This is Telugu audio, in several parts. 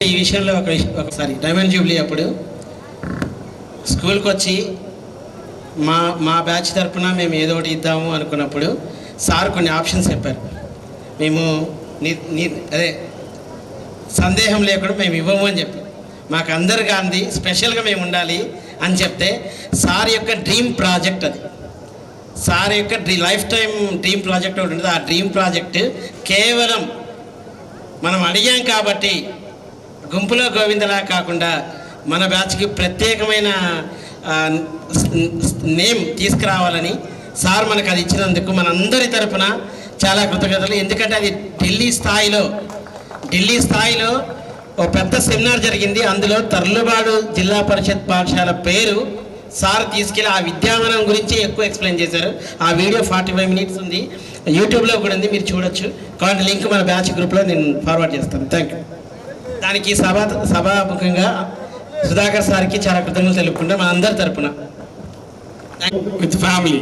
ఈ విషయంలో ఒకసారి డైమండ్ జూబ్లీ అప్పుడు స్కూల్కి వచ్చి మా బ్యాచ్ తరపున మేము ఏదో ఒకటి ఇద్దాము అనుకున్నప్పుడు సార్ కొన్ని ఆప్షన్స్ చెప్పారు. మేము అదే సందేహం లేకుండా మేము ఇవ్వము అని చెప్పి మాకు అందరు గాంధీ స్పెషల్గా మేము ఉండాలి అని చెప్తే సార్ యొక్క డ్రీమ్ ప్రాజెక్ట్ అది. సార్ యొక్క లైఫ్ టైం డ్రీమ్ ప్రాజెక్ట్ ఒకటి ఉంటుంది. ఆ డ్రీమ్ ప్రాజెక్ట్ కేవలం మనం అడిగాం కాబట్టి గుంపులో గోవిందలా కాకుండా మన బ్యాచ్కి ప్రత్యేకమైన నేమ్ తీసుకురావాలని సార్ మనకు అది ఇచ్చినందుకు మనందరి తరపున చాలా కృతజ్ఞతలు. ఎందుకంటే అది ఢిల్లీ స్థాయిలో ఒక పెద్ద సెమినార్ జరిగింది. అందులో తర్లుబాడు జిల్లా పరిషత్ పాఠశాల పేరు సార్ తీసుకెళ్ళి ఆ విద్యావనం గురించి ఎక్కువ ఎక్స్ప్లెయిన్ చేశారు. ఆ వీడియో 45 మినిట్స్ ఉంది, యూట్యూబ్లో కూడా ఉంది, మీరు చూడొచ్చు. కాబట్టి లింక్ మన బ్యాచ్ గ్రూప్లో నేను ఫార్వర్డ్ చేస్తాను. Thank you. దానికి సభాముఖంగా సుధాకర్ సార్కి చాలా కృతజ్ఞతలు తెలుపుకుంటే మన అందరి తరపున విత్ ఫ్యామిలీ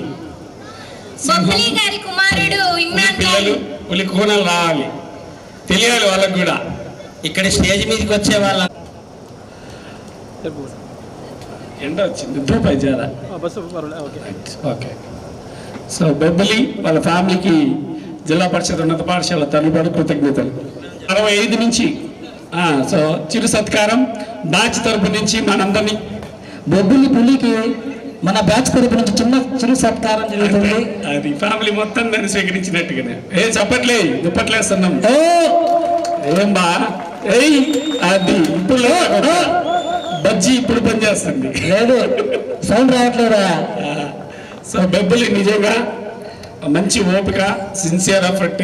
కోణాలు రావాలి, తెలియాలి వాళ్ళకు కూడా. ఇక్కడ స్టేజ్ మీదకి వచ్చే వాళ్ళ ఎండ వచ్చింది ధూపాయి చాలా. ఓకే. సో బొబ్బలి వాళ్ళ ఫ్యామిలీకి జిల్లా పరిషత్ ఉన్నత పాఠశాల తల్లిపాడు కృతజ్ఞతలు. 65 నుంచి సో చిరు సత్కారం బ్యాచ్ తరపు నుంచి మనందరినీ. బొబ్బిలి పులికి మన బ్యాచ్ తరపు నుంచి చిరు సత్కారం జరుగుతుంది. అది ఫ్యామిలీ మొత్తం దాన్ని స్వీకరించినట్టుగానే. చప్పట్లే దుప్పట్లేస్తున్నాం. ఏం బా అది ఇప్పుడు బజ్జీ ఇప్పుడు పనిచేస్తుంది. లేదు సౌండ్ రావట్లేదా? సో బొబ్బిలి నిజంగా మంచి ఓపిక, సిన్సియర్ ఎఫర్ట్,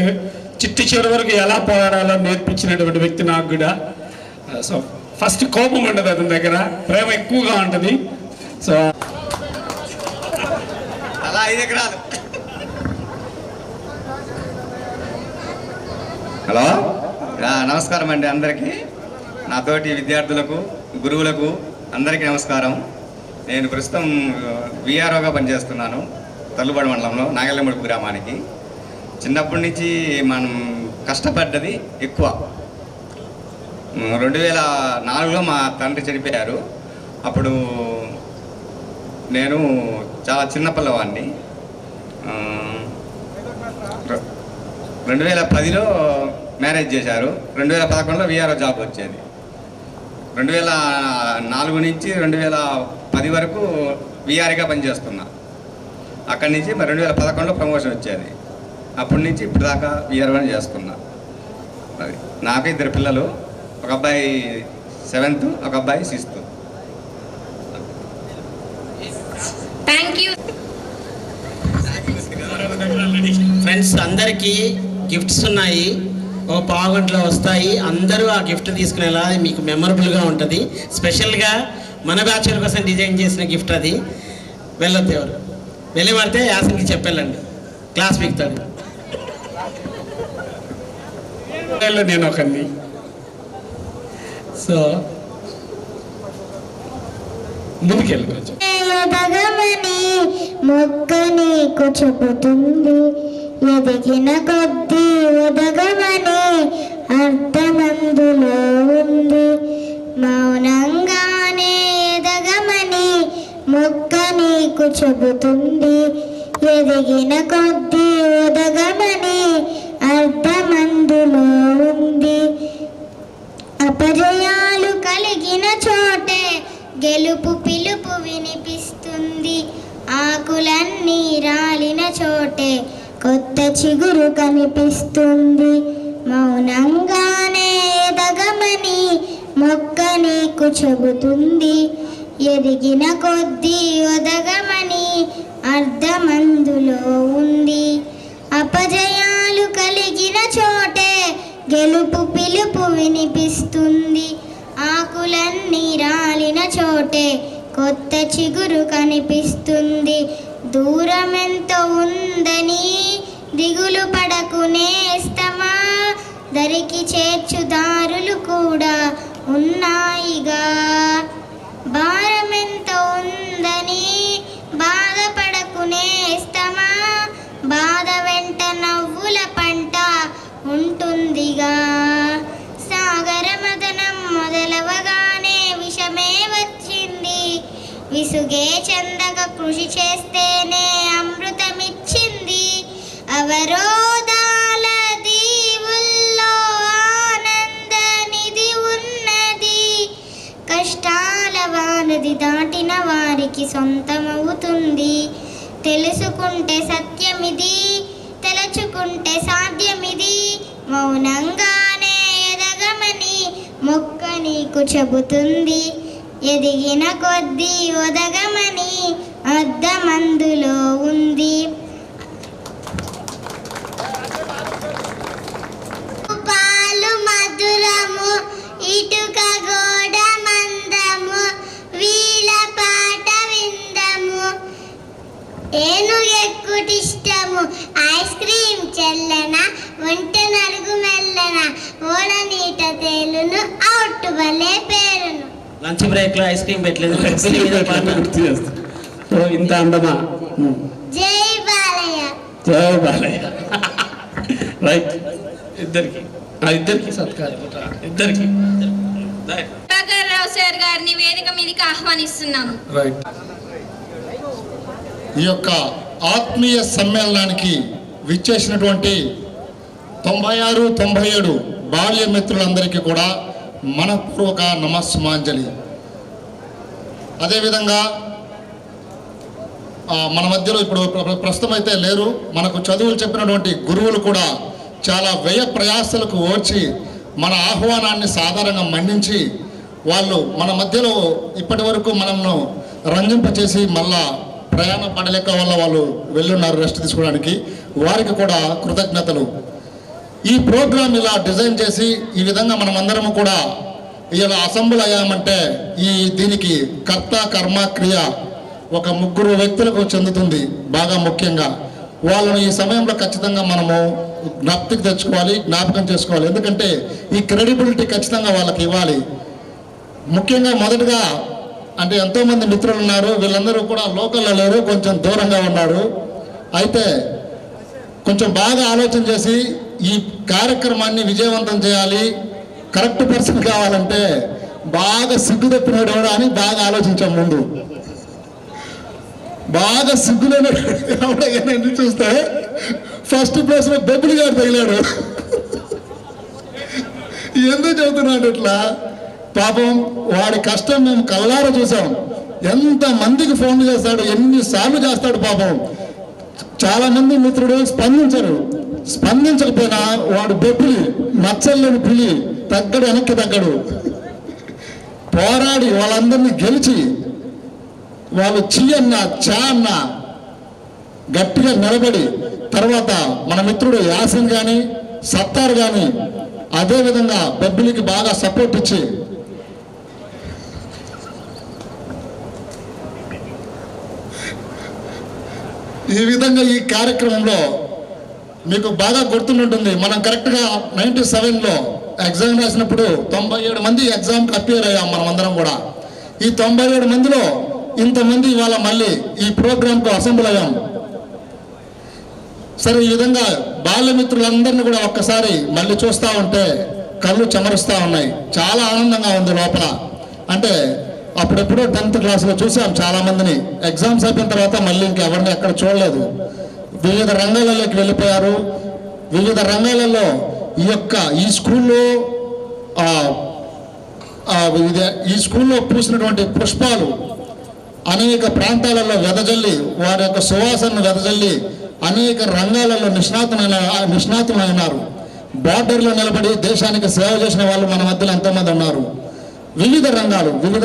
చిట్టి చివరి వరకు ఎలా పోరాడాలో నేర్పించినటువంటి వ్యక్తి నాకు కూడా. సో ఫస్ట్ కోపం ఉండదు అతని దగ్గర, ప్రేమ ఎక్కువగా ఉంటుంది. సో అలా అయితే రాదు. హలో, నమస్కారం అండి అందరికీ. నాతోటి విద్యార్థులకు, గురువులకు అందరికీ నమస్కారం. నేను ప్రస్తుతం విఆర్ఓగా పనిచేస్తున్నాను తల్లుబాడు మండలంలో నాగల్లమడుపు గ్రామానికి. చిన్నప్పటి నుంచి మనం కష్టపడ్డది ఎక్కువ. 2004లో మా తండ్రి చనిపోయారు. అప్పుడు నేను చాలా చిన్న పిల్లవాడిని. 2010లో మ్యారేజ్ చేశారు. 2011లో విఆర్ఓ జాబ్ వచ్చేది. 2004 నుంచి 2010 వరకు విఆర్గా పనిచేస్తున్నా. అక్కడి నుంచి 2011లో ప్రమోషన్ వచ్చేది. అప్పటి నుంచి ఇప్పుడు దాకా విఆర్ఓని చేస్తున్నా. అది నాకు 2 పిల్లలు, ఒక అబ్బాయి 7th, ఒక అబ్బాయి 6th. ఫ్రెండ్స్ అందరికీ గిఫ్ట్స్ ఉన్నాయి, ఒక పావుగంటలో వస్తాయి. అందరూ ఆ గిఫ్ట్ తీసుకునేలా మీకు మెమరబుల్గా ఉంటుంది. స్పెషల్గా మన బ్యాచుల కోసం డిజైన్ చేసిన గిఫ్ట్ అది. వెళ్ళొద్దు ఎవరు వెళ్ళి పడితే యాసన్కి చెప్పెళ్ళండి, క్లాస్ పీకుతాడు. నేను ఒకరిని. సో ముందుకెళ్ళి కొంచెం. మొక్క నీకు చెబుతుంది, ఎదిగిన కొద్దీ ఎదగమని అర్థమందులో ఉంది. మౌనంగానే ఎదగమని మొక్క నీకు చెబుతుంది, ఎదిగిన కొద్దీ ఎదగమని అర్థమందులో ఉంది. అపజయాలు కలిగిన చోటే గెలుపు పిలుపు వినిపిస్తుంది. ఆకులన్నీ రాలిన చోటే కొత్త చిగురు కనిపిస్తుంది. మౌనంగానే ఎదగమని మొక్క నీకు చెబుతుంది, ఎదిగిన కొద్దీ ఎదగమని అర్థమందులో ఉంది. అపజయాలు కలిగిన చోటే గెలుపు పిలుపు వినిపిస్తుంది. ఆకులన్నీ రాలిన చోటే కొత్త చిగురు కనిపిస్తుంది. దూరమెంతో ఉందని దిగులు పడకు నేస్తమా, దరికి చేర్చు దారులు కూడా ఉన్నాయిగా. భారమెంతో ఉందని బాధపడకు నేస్తమా, బాధ వెంట నవ్వుల పంట ఉంటుందిగా. సాగర మదనం విసుగే చెందక కృషి చేస్తేనే అమృతమిచ్చింది. అవరోధాల దీవుల్లో ఆనంద నిధి ఉన్నది. కష్టాల వానది దాటిన వారికి సొంతమవుతుంది. తెలుసుకుంటే సత్యమిది, తలచుకుంటే సాధ్యమిది. మౌనంగానే ఎదగమని మొక్క నీకు చెబుతుంది. ఎదిగిన కొద్దీ ఒదగమని అద్దమందులో ఉంది. పాలు మధురము, ఇటుక గోడ మందము, వీళ్ళ పాట విందము. ఏనుగెక్కుటిష్టము, ఐస్ క్రీమ్ చెల్లన, ఒంట నలుగు మెల్లన, ఓడ నీట తేలును, అవుట్ వలే పేరును. లంచ్ బ్రేక్ లో ఐస్ క్రీమ్ పెట్టలేదు. సో ఇంత అందమా? జై బాలయ్య. జై బాలయ్య. రైట్, ఇద్దరికి సత్కారం, ఇద్దరికి. ప్రభాకర్ రావు సార్ గారిని వేదిక మీదకి ఆహ్వానిస్తున్నాము. రైట్. ఈ యొక్క ఆత్మీయ సమ్మేళనానికి విచ్చేసినటువంటి 96, 97 బాల్య మిత్రులందరికీ కూడా మనపూర్వక నమస్సుమాంజలి. అదేవిధంగా మన మధ్యలో ఇప్పుడు ప్రస్తుతం అయితే లేరు. మనకు చదువులు చెప్పినటువంటి గురువులు కూడా చాలా వ్యయ ప్రయాసలకు ఓర్చి మన ఆహ్వానాన్ని సాధారణంగా మన్నించి వాళ్ళు మన మధ్యలో ఇప్పటి వరకు మనల్ని రంజింపచేసి మళ్ళా ప్రయాణ పడలేక వల్ల వాళ్ళు వెళ్ళున్నారు రెస్ట్ తీసుకోవడానికి. వారికి కూడా కృతజ్ఞతలు. ఈ ప్రోగ్రాం ఇలా డిజైన్ చేసి ఈ విధంగా మనమందరము కూడా ఇలా అసెంబ్ల్ అయ్యామంటే దీనికి కర్త కర్మ క్రియ ఒక 3 వ్యక్తులకు చెందుతుంది. బాగా ముఖ్యంగా వాళ్ళను ఈ సమయంలో ఖచ్చితంగా మనము జ్ఞప్తికి తెచ్చుకోవాలి, జ్ఞాపకం చేసుకోవాలి. ఎందుకంటే ఈ క్రెడిబిలిటీ ఖచ్చితంగా వాళ్ళకి ఇవ్వాలి. ముఖ్యంగా మొదటగా అంటే ఎంతోమంది మిత్రులు ఉన్నారు, వీళ్ళందరూ కూడా లోకల్లో లేరు, కొంచెం దూరంగా ఉన్నారు. అయితే కొంచెం బాగా ఆలోచన చేసి ఈ కార్యక్రమాన్ని విజయవంతం చేయాలి, కరెక్ట్ పర్సన్ కావాలంటే బాగా సిగ్గు తప్పినాడు అని బాగా ఆలోచించాం. ముందు బాగా సిగ్గులేని ఎవడైనా చూస్తే ఫస్ట్ ప్లేస్లో బెబ్బులి గారు తగిలాడు. ఎందుకు చెబుతున్నాడు ఇట్లా? పాపం వాడి కష్టం మేము కళ్ళారా చూసాం. ఎంత మందికి ఫోన్ చేస్తాడు, ఎన్నిసార్లు చేస్తాడు. పాపం చాలా మంది మిత్రుడు స్పందించరు. స్పందించకపోయినా వాడు బెబ్బులి, మచ్చల్లేని పులి, తగ్గడు, వెనక్కి తగ్గడు. పోరాడి వాళ్ళందరినీ గెలిచి వాళ్ళు చీ అన్న చా అన్న గట్టిగా నిలబడి తర్వాత మన మిత్రుడు యాసిన్ కానీ సత్తార్ కానీ అదేవిధంగా బెబ్బులికి బాగా సపోర్ట్ ఇచ్చి ఈ విధంగా ఈ కార్యక్రమంలో మీకు బాగా గుర్తుంటుంది. మనం కరెక్ట్గా 97లో ఎగ్జామ్ రాసినప్పుడు 97 మంది ఎగ్జామ్కి అపియర్ అయ్యాం మనమందరం కూడా. ఈ 97 మందిలో ఇంతమంది ఇవాళ మళ్ళీ ఈ ప్రోగ్రాంకు అసెంబ్ల్ అయ్యాం. సరే, ఈ విధంగా బాల్యమిత్రులందరినీ కూడా ఒక్కసారి మళ్ళీ చూస్తూ ఉంటే కళ్ళు చెమరుస్తూ ఉన్నాయి. చాలా ఆనందంగా ఉంది లోపల. అంటే అప్పుడెప్పుడో 10th క్లాస్లో చూసాం చాలామందిని. ఎగ్జామ్స్ అయిపోయిన తర్వాత మళ్ళీ ఇంకెవరిని ఎక్కడ చూడలేదు. వివిధ రంగాలలోకి వెళ్ళిపోయారు. వివిధ రంగాలలో ఈ స్కూల్లో పూసినటువంటి పుష్పాలు అనేక ప్రాంతాలలో వెదజల్లి వారి యొక్క సువాసనను వెదజల్లి అనేక రంగాలలో నిష్ణాతులైనారు. బార్డర్లో నిలబడి దేశానికి సేవ చేసిన వాళ్ళు మన మధ్యలో ఎంతోమంది ఉన్నారు. వివిధ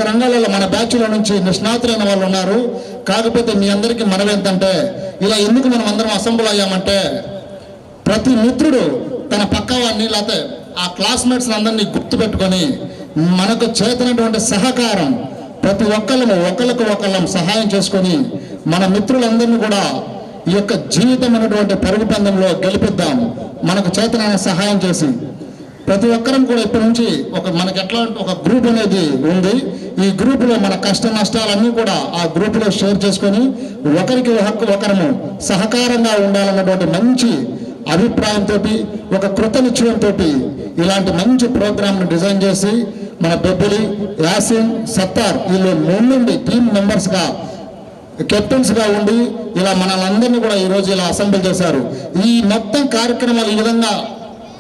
రంగాలలో మన బ్యాచ్ల నుంచి నిష్ణాతులైన వాళ్ళు ఉన్నారు. కాకపోతే మీ అందరికీ మనమేంటంటే ఇలా ఎందుకు మనం అందరం అసెంబ్ల్ అయ్యామంటే ప్రతి మిత్రుడు తన పక్కవాడిని లేకపోతే ఆ క్లాస్మేట్స్ అందరినీ గుర్తుపెట్టుకొని మనకు చేతనటువంటి సహకారం ప్రతి ఒకళ్ళం సహాయం చేసుకొని మన మిత్రులందరినీ కూడా ఈ యొక్క జీవితం అనేటువంటి పరుగు పందెంలో గెలిపిద్దాం. మనకు చేతనైన సహాయం చేసి ప్రతి ఒక్కరం కూడా ఇప్పటి నుంచి మనకి ఎట్లా ఒక గ్రూప్ అనేది ఉంది. ఈ గ్రూపులో మన కష్ట నష్టాలన్నీ కూడా ఆ గ్రూపులో షేర్ చేసుకొని ఒకరికి ఒకరము సహకారంగా ఉండాలన్నటువంటి మంచి అభిప్రాయంతో ఒక కృత నిశ్చయంతో ఇలాంటి మంచి ప్రోగ్రామ్ను డిజైన్ చేసి మన బెబ్బిలి, యాసిన్, సత్తార్ వీళ్ళు ముందుండి టీం మెంబర్స్గా కెప్టెన్స్గా ఉండి ఇలా మనల్ని కూడా ఈరోజు ఇలా అసెంబ్లీ చేశారు. ఈ మొత్తం కార్యక్రమాలు ఈ విధంగా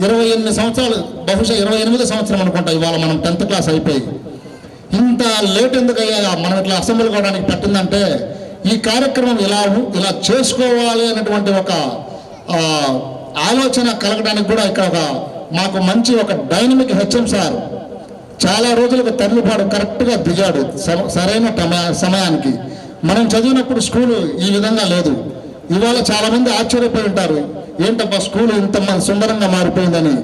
28 సంవత్సరాలు, బహుశా 28 సంవత్సరం అనుకుంటా ఇవాళ మనం 10th క్లాస్ అయిపోయి. ఇంత లేట్ ఎందుకు అయ్యా మనం ఇట్లా అసెంబ్లీ కావడానికి పట్టిందంటే ఈ కార్యక్రమం ఇలా చేసుకోవాలి అనేటువంటి ఒక ఆలోచన కలగడానికి కూడా ఇక్కడ మాకు మంచి ఒక డైనమిక్ హెచ్ఎం సార్ చాలా రోజులకు తల్లిపాడు కరెక్ట్గా దిగాడు సరైన సమయానికి. మనం చదివినప్పుడు స్కూలు ఈ విధంగా లేదు. ఇవాళ చాలా మంది ఆశ్చర్యపోయి ఉంటారు, ఏంటబ్బా స్కూల్ ఇంత సుందరంగా మారిపోయిందని.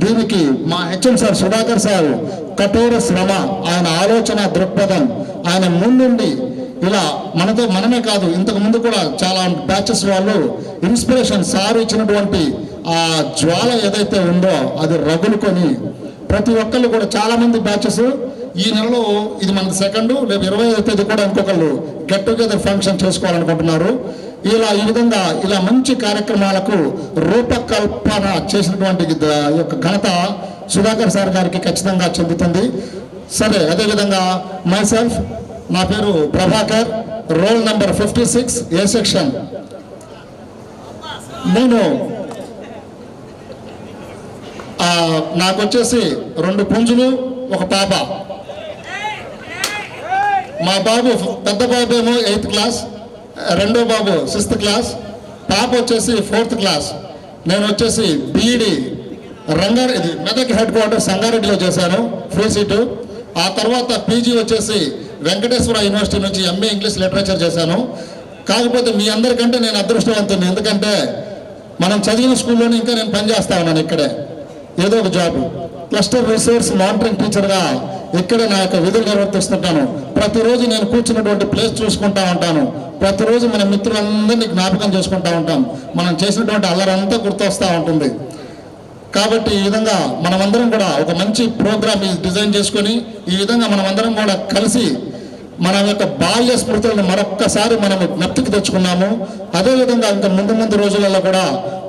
దీనికి మా హెచ్ఎం సార్ సుధాకర్ సార్ కఠోర శ్రమ, ఆయన ఆలోచన దృక్పథం, ఆయన ముందుండి ఇలా మనమే కాదు ఇంతకు ముందు కూడా చాలా బ్యాచెస్ వాళ్ళు ఇన్స్పిరేషన్ సార్ ఇచ్చినటువంటి ఆ జ్వాల ఏదైతే ఉందో అది రగులుకొని ప్రతి ఒక్కళ్ళు కూడా చాలా మంది బ్యాచెస్ ఈ నెలలో ఇది మన 2nd, రేపు 20వ తేదీ కూడా ఇంకొకళ్ళు గెట్ టుగెదర్ ఫంక్షన్ చేసుకోవాలనుకుంటున్నారు. ఈ విధంగా ఇలా మంచి కార్యక్రమాలకు రూపకల్పన చేసినటువంటి యొక్క ఘనత సుధాకర్ సార్ గారికి ఖచ్చితంగా చెందుతుంది. సరే, అదేవిధంగా మైసెల్ఫ్, నా పేరు ప్రభాకర్, రోల్ నెంబర్ 56 ఏ సెక్షన్. నేను నాకు వచ్చేసి 2 పుంజులు, 1 పాప. మా బాబు పెద్ద బాబు ఏమో 8th క్లాస్, రెండో బాబు 6th క్లాస్, పాప వచ్చేసి 4th క్లాస్. నేను వచ్చేసి BEd Rangareddy Medak head quarter సంగారెడ్డిలో చేశాను, ఫ్రీ సీటు. ఆ తర్వాత పీజీ వచ్చేసి వెంకటేశ్వర యూనివర్సిటీ నుంచి ఎంఏ ఇంగ్లీష్ లిటరేచర్ చేశాను. కాకపోతే మీ అందరికంటే నేను అదృష్టవంతుని, ఎందుకంటే మనం చదివిన స్కూల్లోనే ఇంకా నేను పనిచేస్తా ఉన్నాను ఇక్కడే ఏదో ఒక జాబ్. క్లస్టర్ రిసోర్స్ మానిటరింగ్ టీచర్గా ఇక్కడే నా యొక్క విధులు నిర్వర్తిస్తుంటాను. ప్రతిరోజు నేను కూర్చున్నటువంటి ప్లేస్ చూసుకుంటా ఉంటాను. ప్రతిరోజు మన మిత్రులందరినీ జ్ఞాపకం చేసుకుంటా ఉంటాం. మనం చేసినటువంటి అల్లరంతా గుర్తొస్తూ ఉంటుంది. కాబట్టి ఈ విధంగా మనమందరం కూడా ఒక మంచి ప్రోగ్రామ్ డిజైన్ చేసుకొని ఈ విధంగా మనమందరం కూడా కలిసి మన యొక్క బాల్య స్మృతులను మరొక్కసారి మనము జ్ఞప్తికి తెచ్చుకున్నాము. అదేవిధంగా ఇంకా ముందు రోజులలో కూడా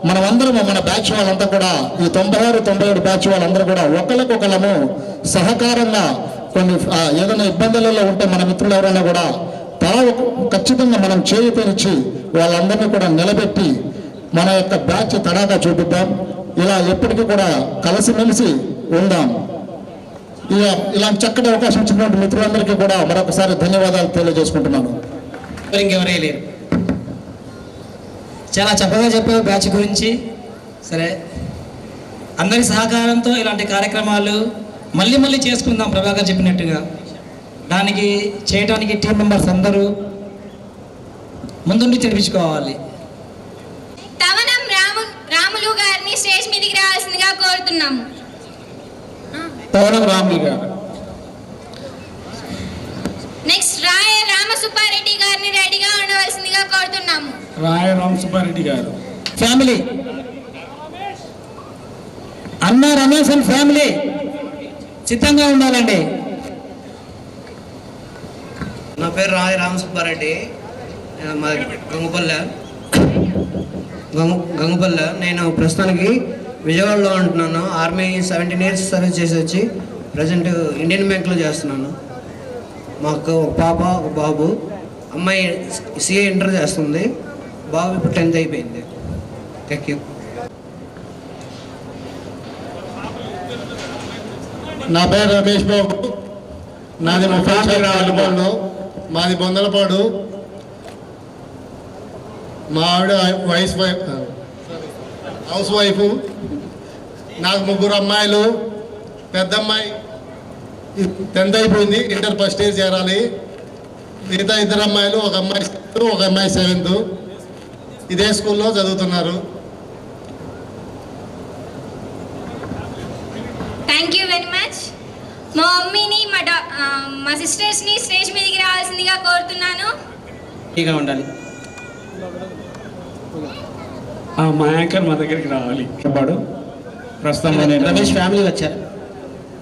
మనమందరం మన బ్యాచ్ వాళ్ళంతా కూడా ఈ 96, 97 బ్యాచ్ వాళ్ళందరూ కూడా ఒకళ్ళకొకళ్ళము సహకారంగా కొన్ని ఏదైనా ఇబ్బందులలో ఉంటే మన మిత్రులు ఎవరైనా కూడా ఖచ్చితంగా మనం చేయుతనిచ్చి వాళ్ళందరినీ కూడా నిలబెట్టి మన యొక్క బ్యాచ్ తడాగా చూపిద్దాం. ఇలా ఎప్పటికీ కూడా కలిసిమెలిసి ఉందాం. ఇలాంటి చక్కటి అవకాశం ఇచ్చినటువంటి మిత్రులందరికీ కూడా మరొకసారి ధన్యవాదాలు తెలియజేసుకుంటున్నాను. ఇంకెవరే లేరు. చాలా చక్కగా చెప్పావు బ్యాచ్ గురించి. సరే, అందరి సహకారంతో ఇలాంటి కార్యక్రమాలు మళ్ళీ చేసుకుందాం ప్రభాకర్ చెప్పినట్టుగా. దానికి చేయడానికి టీం మెంబర్స్ అందరూ ముందుండి తెరిపించుకోవాలి. తవనం రాములు గారిని స్టేజ్ మీదకి రావాల్సిందిగా కోరుతున్నాము. పవనం రాములు గారు. నెక్స్ట్ రాయ రామసుబ్బారెడ్డి గారిని రెడీగా ఉండవలసిందిగా కోరుతున్నాము. రాయ రామసుబ్బారెడ్డి గారు ఫ్యామిలీ, అన్న రమేష్ అండ్ ఫ్యామిలీ సిద్ధంగా ఉండాలండి. నా పేరు రాయ రామసుబ్బారెడ్డి, మా గంగుపల్లె. నేను ప్రస్తుతానికి విజయవాడలో ఉంటున్నాను. ఆర్మీ 17 years సర్వీస్ చేసి వచ్చి ప్రజెంట్ ఇండియన్ బ్యాంక్లో చేస్తున్నాను. మాకు ఒక పాప, ఒక బాబు. అమ్మాయి సిఏ ఇంటర్ చేస్తుంది, బాబు ఇప్పుడు 10th అయిపోయింది. Thank you. నా పేరు రమేష్ బాబు, నాది మాది బొందలపాడు. మా ఆవిడ హౌస్ వైఫ్. నాకు 3 అమ్మాయిలు. పెద్ద అమ్మాయి 10th అయిపోయింది, ఇంటర్ ఫస్ట్ ఇయర్ చేరాలి. మిగతా 2 అమ్మాయిలు, ఒక అమ్మాయి 6th, ఒక అమ్మాయి 7th ఇదే స్కూల్లో చదువుతున్నారు. Thank you very much. మా మమ్మీని మా సిస్టర్స్ని స్టేజ్ మీదకి రావాల్సిందిగా కోరుతున్నాను. ఫ్రీగా ఉండాలి. మా యాంకర్ మా దగ్గరికి రావాలి. ప్రస్తుతం రమేష్ ఫ్యామిలీ వచ్చారు,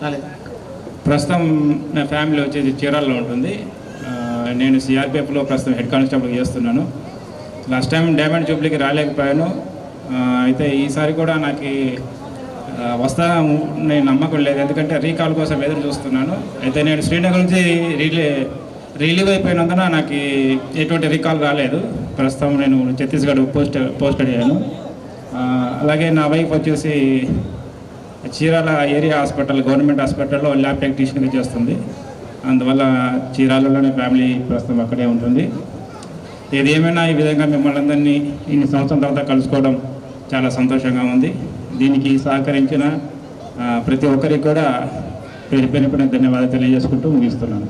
రాలేదు. ప్రస్తుతం నా ఫ్యామిలీ వచ్చేసి చీరాల్లో ఉంటుంది. నేను సిఆర్పిఎఫ్లో ప్రస్తుతం హెడ్ కానిస్టేబుల్ చేస్తున్నాను. లాస్ట్ టైం డైమండ్ జూబ్లీకి రాలేకపోయాను. అయితే ఈసారి కూడా నాకు నేను నమ్మకం లేదు, ఎందుకంటే రీకాల్ కోసం ఎదురు చూస్తున్నాను. అయితే నేను శ్రీనగర్ నుంచి రిలీవ్ అయిపోయినందున నాకు ఎటువంటి రీకాల్ రాలేదు. ప్రస్తుతం నేను ఛత్తీస్గఢ్ పోస్ట్ అయ్యాను. అలాగే నా వైఫ్ వచ్చేసి చీరాల ఏరియా హాస్పిటల్, గవర్నమెంట్ హాస్పిటల్లో ల్యాబ్ టెక్నీషియన్గా చేస్తుంది. అందువల్ల చీరాలలోనే ఫ్యామిలీ ప్రస్తుతం అక్కడే ఉంటుంది. ఏదేమైనా ఈ విధంగా మిమ్మల్ని అందరినీ ఇన్ని సంవత్సరం తర్వాత కలుసుకోవడం చాలా సంతోషంగా ఉంది. దీనికి సహకరించిన ప్రతి ఒక్కరికి కూడా పేరు పేరున ధన్యవాదాలు తెలియజేసుకుంటూ ముగిస్తున్నాను.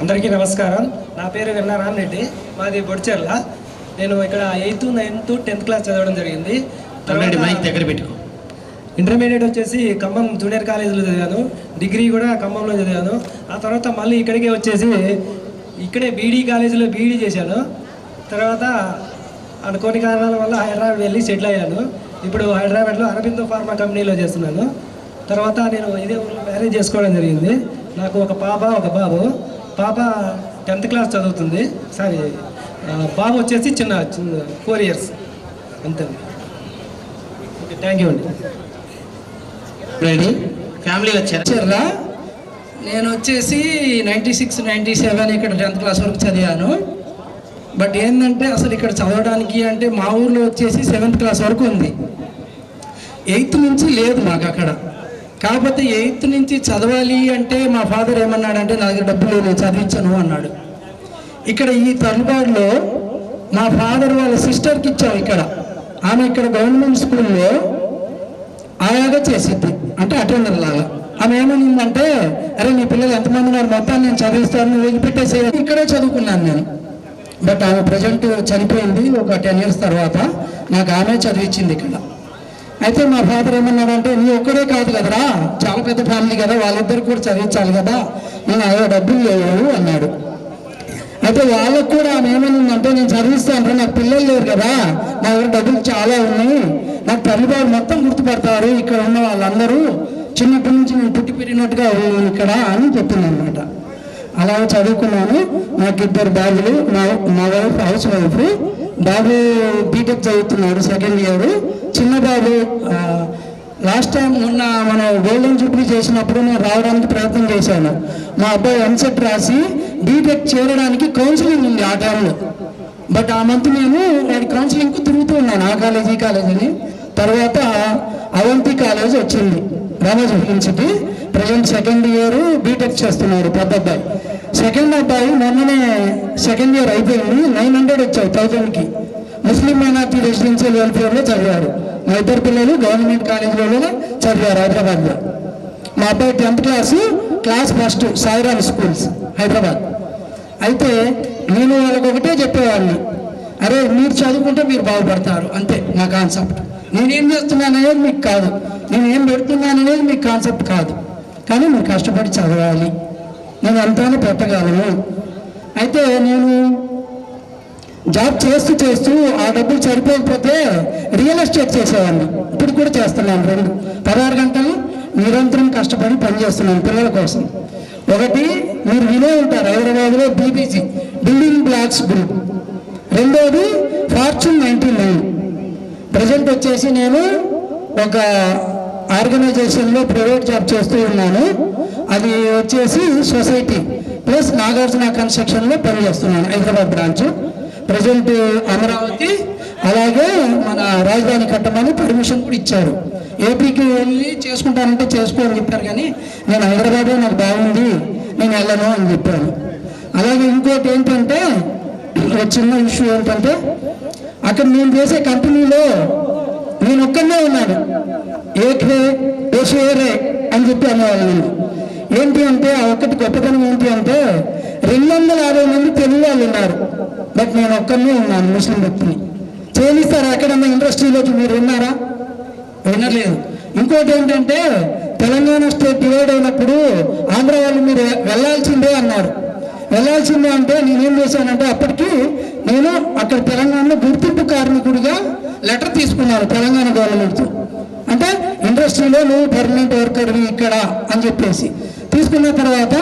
అందరికీ నమస్కారం. నా పేరు వెన్నారామ్ రెడ్డి, మాది బొడ్చెర్ల. నేను ఇక్కడ 8th, 9th, 10th క్లాస్ చదవడం జరిగింది. ఇంటర్మీడియట్ వచ్చేసి ఖమ్మం జూనియర్ కాలేజీలో చదివాను. డిగ్రీ కూడా ఖమ్మంలో చదివాను. ఆ తర్వాత మళ్ళీ ఇక్కడికే వచ్చేసి ఇక్కడే బీడీ కాలేజీలో బీడీ చేశాను. తర్వాత కొన్ని కారణాల వల్ల హైదరాబాద్ వెళ్ళి సెటిల్ అయ్యాను. ఇప్పుడు హైదరాబాద్లో అరబిందో ఫార్మా కంపెనీలో చేస్తున్నాను. తర్వాత నేను ఇదే ఊళ్ళో మ్యారేజ్ చేసుకోవడం జరిగింది. నాకు ఒక పాప, ఒక బాబు. పాప 10th క్లాస్ చదువుతుంది. బాబు వచ్చేసి చిన్న 4 years అంతే. ఓకే, థ్యాంక్ యూ అండి. ఫ్యామిలీ వచ్చారా? నేను వచ్చేసి 96, 97 ఇక్కడ 10th క్లాస్ వరకు చదివాను. బట్ ఏంటంటే అసలు ఇక్కడ చదవడానికి అంటే మా ఊర్లో వచ్చేసి 7th క్లాస్ వరకు ఉంది. 8th నుంచి లేదు మాకు అక్కడ. కాకపోతే 8th నుంచి చదవాలి అంటే మా ఫాదర్ ఏమన్నాడంటే నా దగ్గర డబ్బులు నేను చదివించను అన్నాడు. ఇక్కడ ఈ తల్లిపాడులో మా ఫాదర్ వాళ్ళ సిస్టర్కి ఇచ్చాం. ఇక్కడ ఆమె ఇక్కడ గవర్నమెంట్ స్కూల్లో ఆయాగా చేసిద్ది, అంటే అటెండర్ లాగా. ఆమె ఏమనిందంటే, అరే నీ పిల్లలు ఎంతమంది ఉన్నారు, మొత్తాన్ని నేను చదివిస్తాను, నువ్వు వదిలిపెట్టేసే. ఇక్కడే చదువుకున్నాను నేను. బట్ ఆమె ప్రజెంట్ చనిపోయింది ఒక 10 years తర్వాత. నాకు ఆమె చదివించింది ఇక్కడ. అయితే మా ఫాదర్ ఏమన్నాడంటే, నీ ఒక్కడే కాదు కదరా, చాలా పెద్ద ఫ్యామిలీ కదా, వాళ్ళిద్దరు కూడా చదివించాలి కదా, నేను అయ్యో డబ్బులు లేవు అన్నాడు. అయితే వాళ్ళకు కూడా ఆమె ఏమనిందంటే, నేను చదివిస్తాను, నాకు పిల్లలు లేరు కదా, నా దగ్గర డబ్బులు చాలా ఉన్నాయి, నాకు తల్లిబాబు మొత్తం గుర్తుపడతారు ఇక్కడ ఉన్న వాళ్ళందరూ, చిన్నప్పటి నుంచి నేను పుట్టి పెరిగినట్టుగా ఉన్నాను ఇక్కడ అని చెప్పింది అనమాట. అలా చదువుకున్నాను. నాకు 2 బాబులు. మా వైఫ్ హౌస్ వైఫ్. బాబు బీటెక్ చదువుతున్నాడు, 2nd year. చిన్న బాబు లాస్ట్ టైం మొన్న మనం గోల్డెన్ జూబ్లీ చేసినప్పుడు నేను రావడానికి ప్రయత్నం చేశాను. మా అబ్బాయి ఎంసెట్ రాసి బీటెక్ చేరడానికి కౌన్సిలింగ్ ఉంది ఆ టైంలో. బట్ ఆ మంత్ నేను వాడి కౌన్సిలింగ్కు తిరుగుతూ ఉన్నాను, ఆ కాలేజ్ ఈ కాలేజ్ అని. తర్వాత అవంతి కాలేజ్ వచ్చింది, Ramoji film city. Present 2nd year B Tech చేస్తున్నాడు పెద్ద అబ్బాయి. 2nd అబ్బాయి మొన్ననే 2nd year అయిపోయింది, 900 వచ్చాయి 1000కి. ముస్లిం మైనార్టీ రెసిడెన్షియల్ వెల్ఫేర్లో చదివారు. మా 2 పిల్లలు గవర్నమెంట్ కాలేజీలోనే చదివారు హైదరాబాద్లో. మా అబ్బాయి 10th class, class first Sairam schools Hyderabad. అయితే నేను వాళ్ళకి ఒకటే చెప్పేవాడిని, అరే మీరు చదువుకుంటే మీరు బాగుపడతారు, అంతే నా కాన్సెప్ట్. నేనేం చేస్తున్నాను అనేది మీకు కాదు, నేనేం పెడుతున్నాను అనేది మీకు కాన్సెప్ట్ కాదు, కానీ మీరు కష్టపడి చదవాలి, నేను అంతానే పెట్టగలను. అయితే నేను జాబ్ చేస్తూ చేస్తూ ఆ డబ్బులు సరిపోకపోతే రియల్ ఎస్టేట్ చేసేవాడిని. ఇప్పుడు కూడా చేస్తున్నాను. 16 గంటలు నిరంతరం కష్టపడి పనిచేస్తున్నాను పిల్లల కోసం. ఒకటి మీరు వినే ఉంటారు, హైదరాబాద్లో బీబీజీ బిల్డింగ్ బ్లాక్స్ గ్రూప్. రెండోది ఫార్చ్యూన్ 99. ప్రజెంట్ వచ్చేసి నేను ఒక ఆర్గనైజేషన్లో ప్రైవేట్ జాబ్ చేస్తూ ఉన్నాను. అది వచ్చేసి సొసైటీ ప్లస్ నాగార్జున కన్స్ట్రక్షన్లో పనిచేస్తున్నాను, హైదరాబాద్ బ్రాంచ్. ప్రజెంట్ అమరావతి అలాగే మన రాజధాని కట్టమని పర్మిషన్ కూడా ఇచ్చారు. ఏపీకి వెళ్ళి చేసుకుంటానంటే చేసుకోని చెప్పారు, కానీ నేను హైదరాబాద్లో నాకు బాగుంది, నేను వెళ్ళను అని చెప్పాను. అలాగే ఇంకోటి ఏంటంటే, ఒక చిన్న ఇష్యూ ఏంటంటే, అక్కడ నేను చేసే కంపెనీలో నేను ఒక్కనే ఉన్నాను. ఏకే ఏషేరే అని చెప్పి అనేవాళ్ళు. నేను ఏంటి అంటే ఆ ఒక్కటి గొప్పతనం ఏంటి అంటే 250 మంది తెలుగు వాళ్ళు ఉన్నారు, బట్ నేను ఒక్కనే ఉన్నాను ముస్లిం వ్యక్తిని. చేయిస్తారు ఎక్కడన్నా ఇండస్ట్రీలోకి, మీరు విన్నారా? వినలేదు. ఇంకోటి ఏంటంటే తెలంగాణ స్టేట్ డివైడ్ అయినప్పుడు ఆంధ్ర వాళ్ళు మీరు వెళ్ళాల్సిందే అన్నారు. వెళ్ళాల్సిందే అంటే నేనేం చేశానంటే, అప్పటికి నేను అక్కడ తెలంగాణలో గుర్తింపు కార్మికుడిగా లెటర్ తీసుకున్నాను తెలంగాణ గవర్నమెంట్తో. అంటే ఇండస్ట్రీలో నువ్వు పర్మనెంట్ వర్కర్వి ఇక్కడ అని చెప్పేసి తీసుకున్న తర్వాత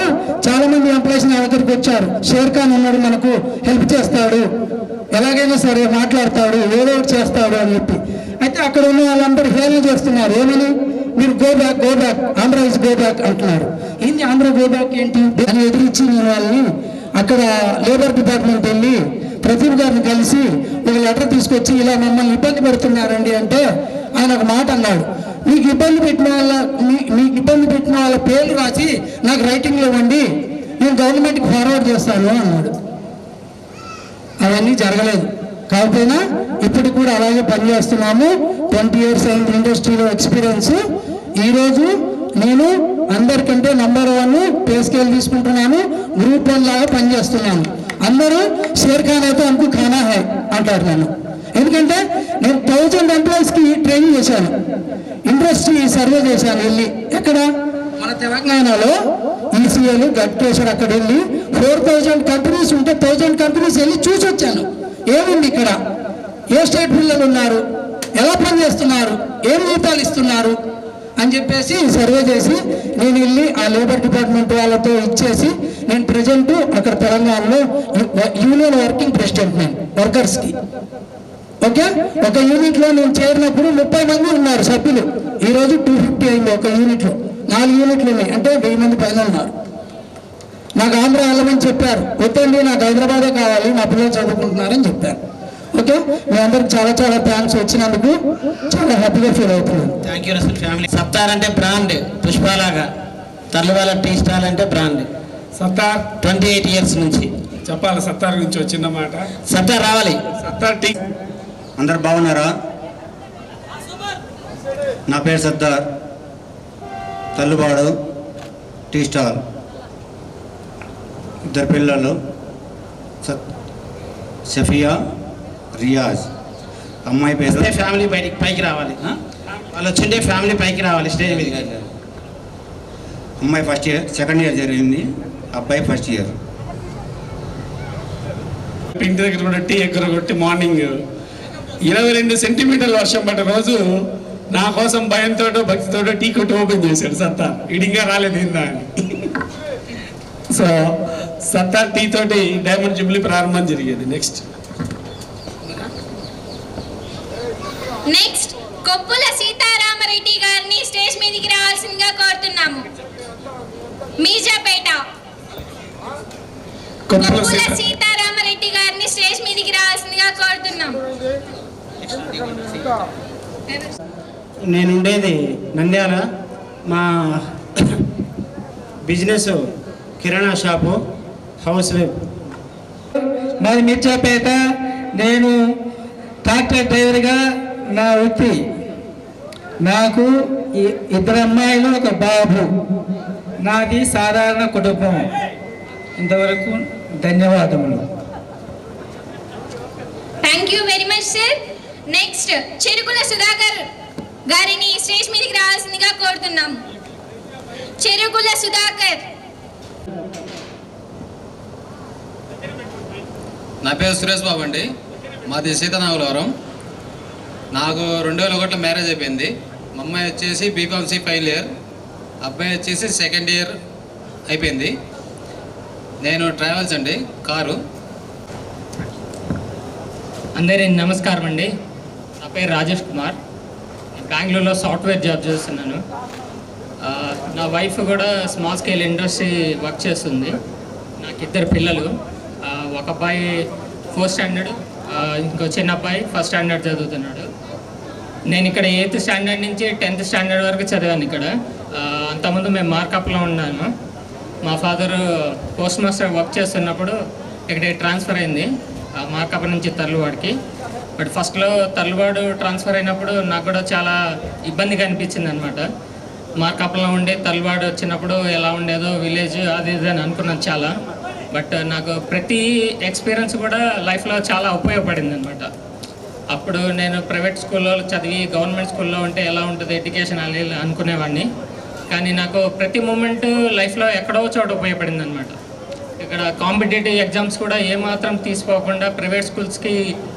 చాలామంది ఎంప్లాయీస్ నా దగ్గరికి వచ్చారు. షేర్ ఖాన్ ఉన్నాడు, మనకు హెల్ప్ చేస్తాడు, ఎలాగైనా సరే మాట్లాడతాడు, ఏదో ఒకటి చేస్తాడు అని చెప్పి. అయితే అక్కడ ఉన్న వాళ్ళందరూ హేళన చేస్తున్నారు. ఏమని? మీరు go back Andhra is go back అంటున్నారు. ఏంటి ఆంధ్ర గో బ్యాక్ ఏంటి అని ఎదిరించి నేను వాళ్ళని అక్కడ లేబర్ డిపార్ట్మెంట్ వెళ్ళి ప్రదీప్ గారిని కలిసి ఒక లెటర్ తీసుకొచ్చి ఇలా మమ్మల్ని ఇబ్బంది పెడుతున్నారండి అంటే ఆయన ఒక మాట అన్నాడు, మీకు ఇబ్బంది పెట్టిన వాళ్ళ పేర్లు రాసి నాకు రైటింగ్లో ఇవ్వండి, నేను గవర్నమెంట్కి ఫార్వర్డ్ చేస్తాను అన్నాడు. అవన్నీ జరగలేదు. కాకపోయినా ఇప్పుడు కూడా అలాగే పనిచేస్తున్నాము. 20 years అయింది ఇండస్ట్రీలో ఎక్స్పీరియన్స్. ఈరోజు నేను అందరికంటే నంబర్ 1 పే స్కేల్ తీసుకుంటున్నాను, గ్రూప్ 1 లాగా పనిచేస్తున్నాను. అందరూ షేర్ ఖాన్ అయితే అనుకు ఖానా హై అంటారు నన్ను. ఎందుకంటే నేను 1000 ఎంప్లాయీస్కి ట్రైనింగ్ చేశాను, ఇండస్ట్రీ సర్వే చేశాను వెళ్ళి. ఎక్కడ? మన తెలంగాణలో ఈసీఎల్ గట్కేశ్వర్ అక్కడ వెళ్ళి 4000 కంపెనీస్ ఉంటే 1000 కంపెనీస్ వెళ్ళి చూసి వచ్చాను. ఏముంది ఇక్కడ, ఏ స్టేట్ పిల్లలు ఉన్నారు, ఎలా పనిచేస్తున్నారు, ఏం జీతాలు ఇస్తున్నారు అని చెప్పేసి సర్వే చేసి నేను వెళ్ళి ఆ లేబర్ డిపార్ట్మెంట్ వాళ్ళతో ఇచ్చేసి నేను ప్రజెంట్ అక్కడ తెలంగాణలో యూనియన్ వర్కింగ్ ప్రెసిడెంట్ నేను వర్కర్స్కి. ఓకే, ఒక యూనిట్లో నేను చేరినప్పుడు 30 మంది ఉన్నారు సభ్యులు. ఈరోజు 250 అయింది ఒక యూనిట్లో. 4 యూనిట్లు ఉన్నాయి అంటే 1000 మంది పైన ఉన్నారు. నాకు ఆంధ్ర వెళ్ళమని చెప్పారు. వద్దండి, నాకు హైదరాబాదే కావాలి, నా పిల్లలు చదువుకుంటున్నారని చెప్పారు. ఓకే, మీ అందరికి చాలా చాలా థ్యాంక్స్. వచ్చినందుకు చాలా హ్యాపీగా ఫీల్ అవుతున్నాను. Thank you Russell family. Sattar అంటే బ్రాండ్, పుష్పలాగా. తర్లువాల టీ స్టాల్ అంటే బ్రాండ్. సత్తార్ 28 years నుంచి చెప్పాలి. సత్తార్ గురించి వచ్చిన మాట. సత్తార్ రావాలి. సత్తార్ టీ. అందరు బాగున్నారా? నా పేరు సత్తార్, తల్లుబాడు టీ స్టాల్. 2 పిల్లలు, సఫియా, రియాజ్. అమ్మాయి పేరు ఫ్యామిలీ పైకి రావాలి. వాళ్ళు వచ్చిండే ఫ్యామిలీ పైకి రావాలి స్టేజ్ మీద. అమ్మాయి ఫస్ట్ ఇయర్, సెకండ్ ఇయర్ జరిగింది, అబ్బాయి ఫస్ట్ ఇయర్. ఇంటి దగ్గర కూడా టీ ఎగ్గరగొట్టి మార్నింగ్ 22 సెంటీమీటర్ల వర్షం పడ్డ రోజు నా కోసం భయంతో భక్తితో టీ కొట్టి ఓపెన్ చేశాడు సత్తార్. ఇడిగా రాలేదు ఏందా అని. సో సత్తార్ టీ తోటి డైమండ్ జూబ్లీ ప్రారంభం జరిగేది. నెక్స్ట్ కొప్పుల సీతారామరెడ్డి గారిని స్టేజ్ మీదకి రావాల్సిందిగా కోరుతున్నాము. మీర్జాపేట కొప్పుల సీతారామరెడ్డి గారిని స్టేజ్ మీదకి రావాల్సిందిగా కోరుతున్నాము. నేను ఉండేది నంద్యాల. మా బిజినెస్ కిరాణా షాపు, హౌస్ వైఫ్. మాది మీర్జాపేట. నేను ట్రాక్టర్ డ్రైవర్గా నా వృత్తి. నాకు 2 అమ్మాయిలు, 1 బాబు. నాది సాధారణ కుటుంబం. ఇంతవరకు ధన్యవాదములు. Thank you very much sir. Next Cherukula Sudhakar గారిని స్టేజ్ మీదకి రావాల్సిందిగా కోరుతున్నాము. చెరుకుల సుధాకర్. నా పేరు సురేష్ బాబు అండి. మాది సీతానాగులవరం. నాకు 2001లో మ్యారేజ్ అయిపోయింది. మా అమ్మాయి వచ్చేసి బీఫార్మసీ ఫైనల్ ఇయర్, అబ్బాయి వచ్చేసి సెకండ్ ఇయర్ అయిపోయింది. నేను ట్రావెల్స్ అండి, కారు. అందరి నమస్కారం అండి. నా పేరు రాజేష్ కుమార్. బెంగళూరులో సాఫ్ట్వేర్ జాబ్ చేస్తున్నాను. నా వైఫ్ కూడా స్మాల్ స్కేల్ ఇండస్ట్రీ వర్క్ చేస్తుంది. నాకు 2 పిల్లలు. ఒక అబ్బాయి 4th స్టాండర్డ్, ఇంకో చిన్న అబ్బాయి 1st స్టాండర్డ్ చదువుతున్నాడు. నేను ఇక్కడ 8th స్టాండర్డ్ నుంచి 10th స్టాండర్డ్ వరకు చదివాను ఇక్కడ. అంతకుముందు మేము మార్కప్లో ఉన్నాను. మా ఫాదర్ పోస్ట్ మాస్టర్ వర్క్ చేస్తున్నప్పుడు ఇక్కడికి ట్రాన్స్ఫర్ అయింది, మార్కప్ నుంచి తర్లువాడికి. బట్ ఫస్ట్లో తర్లువాడు ట్రాన్స్ఫర్ అయినప్పుడు నాకు కూడా చాలా ఇబ్బందిగా అనిపించింది అనమాట. మార్కప్లో ఉండి తర్లువాడు వచ్చినప్పుడు ఎలా ఉండేదో విలేజ్ అది ఇది అని అనుకున్నాను చాలా. బట్ నాకు ప్రతి ఎక్స్పీరియన్స్ కూడా లైఫ్లో చాలా ఉపయోగపడింది అనమాట. అప్పుడు నేను ప్రైవేట్ స్కూల్లో చదివి గవర్నమెంట్ స్కూల్లో ఉంటే ఎలా ఉంటుంది ఎడ్యుకేషన్ అని అనుకునేవాడిని. కానీ నాకు ప్రతి మూమెంట్ లైఫ్లో ఎక్కడో చోట ఉపయోగపడింది అనమాట. ఇక్కడ కాంపిటేటివ్ ఎగ్జామ్స్ కూడా ఏమాత్రం తీసుకోకుండా ప్రైవేట్ స్కూల్స్కి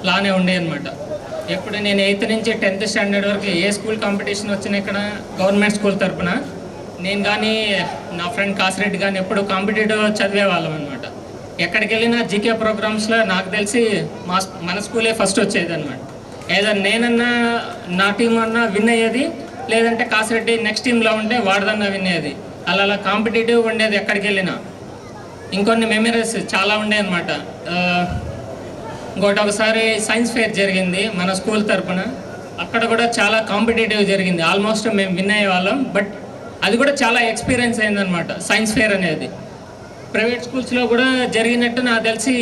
లానే ఉండేవి అనమాట. ఎప్పుడు నేను 8th నుంచి 10th స్టాండర్డ్ వరకు ఏ స్కూల్ కాంపిటీషన్ వచ్చినా ఇక్కడ గవర్నమెంట్ స్కూల్ తరఫున నేను కానీ నా ఫ్రెండ్ కాసిరెడ్డి కానీ ఎప్పుడు కాంపిటేటివ్ చదివే వాళ్ళం అనమాట. ఎక్కడికి వెళ్ళినా జీకే ప్రోగ్రామ్స్లో నాకు తెలిసి మన స్కూలే ఫస్ట్ వచ్చేది అనమాట. ఏదో నేనన్నా నా టీం అన్నా విన్ అయ్యేది, లేదంటే కాసిరెడ్డి నెక్స్ట్ టీంలో ఉంటే వాడదన్నా విన్ అయ్యేది. అలా కాంపిటేటివ్ ఉండేది ఎక్కడికి వెళ్ళినా. ఇంకొన్ని మెమరీస్ చాలా ఉండే అనమాట. ఇంకోటి ఒకసారి సైన్స్ ఫేర్ జరిగింది మన స్కూల్ తరఫున, అక్కడ కూడా చాలా కాంపిటేటివ్ జరిగింది. ఆల్మోస్ట్ మేము విన్ అయ్యే వాళ్ళం, బట్ అది కూడా చాలా ఎక్స్పీరియన్స్ అయిందనమాట సైన్స్ ఫేర్ అనేది. ప్రైవేట్ స్కూల్స్లో కూడా జరిగినట్టు నాకు తెలిసి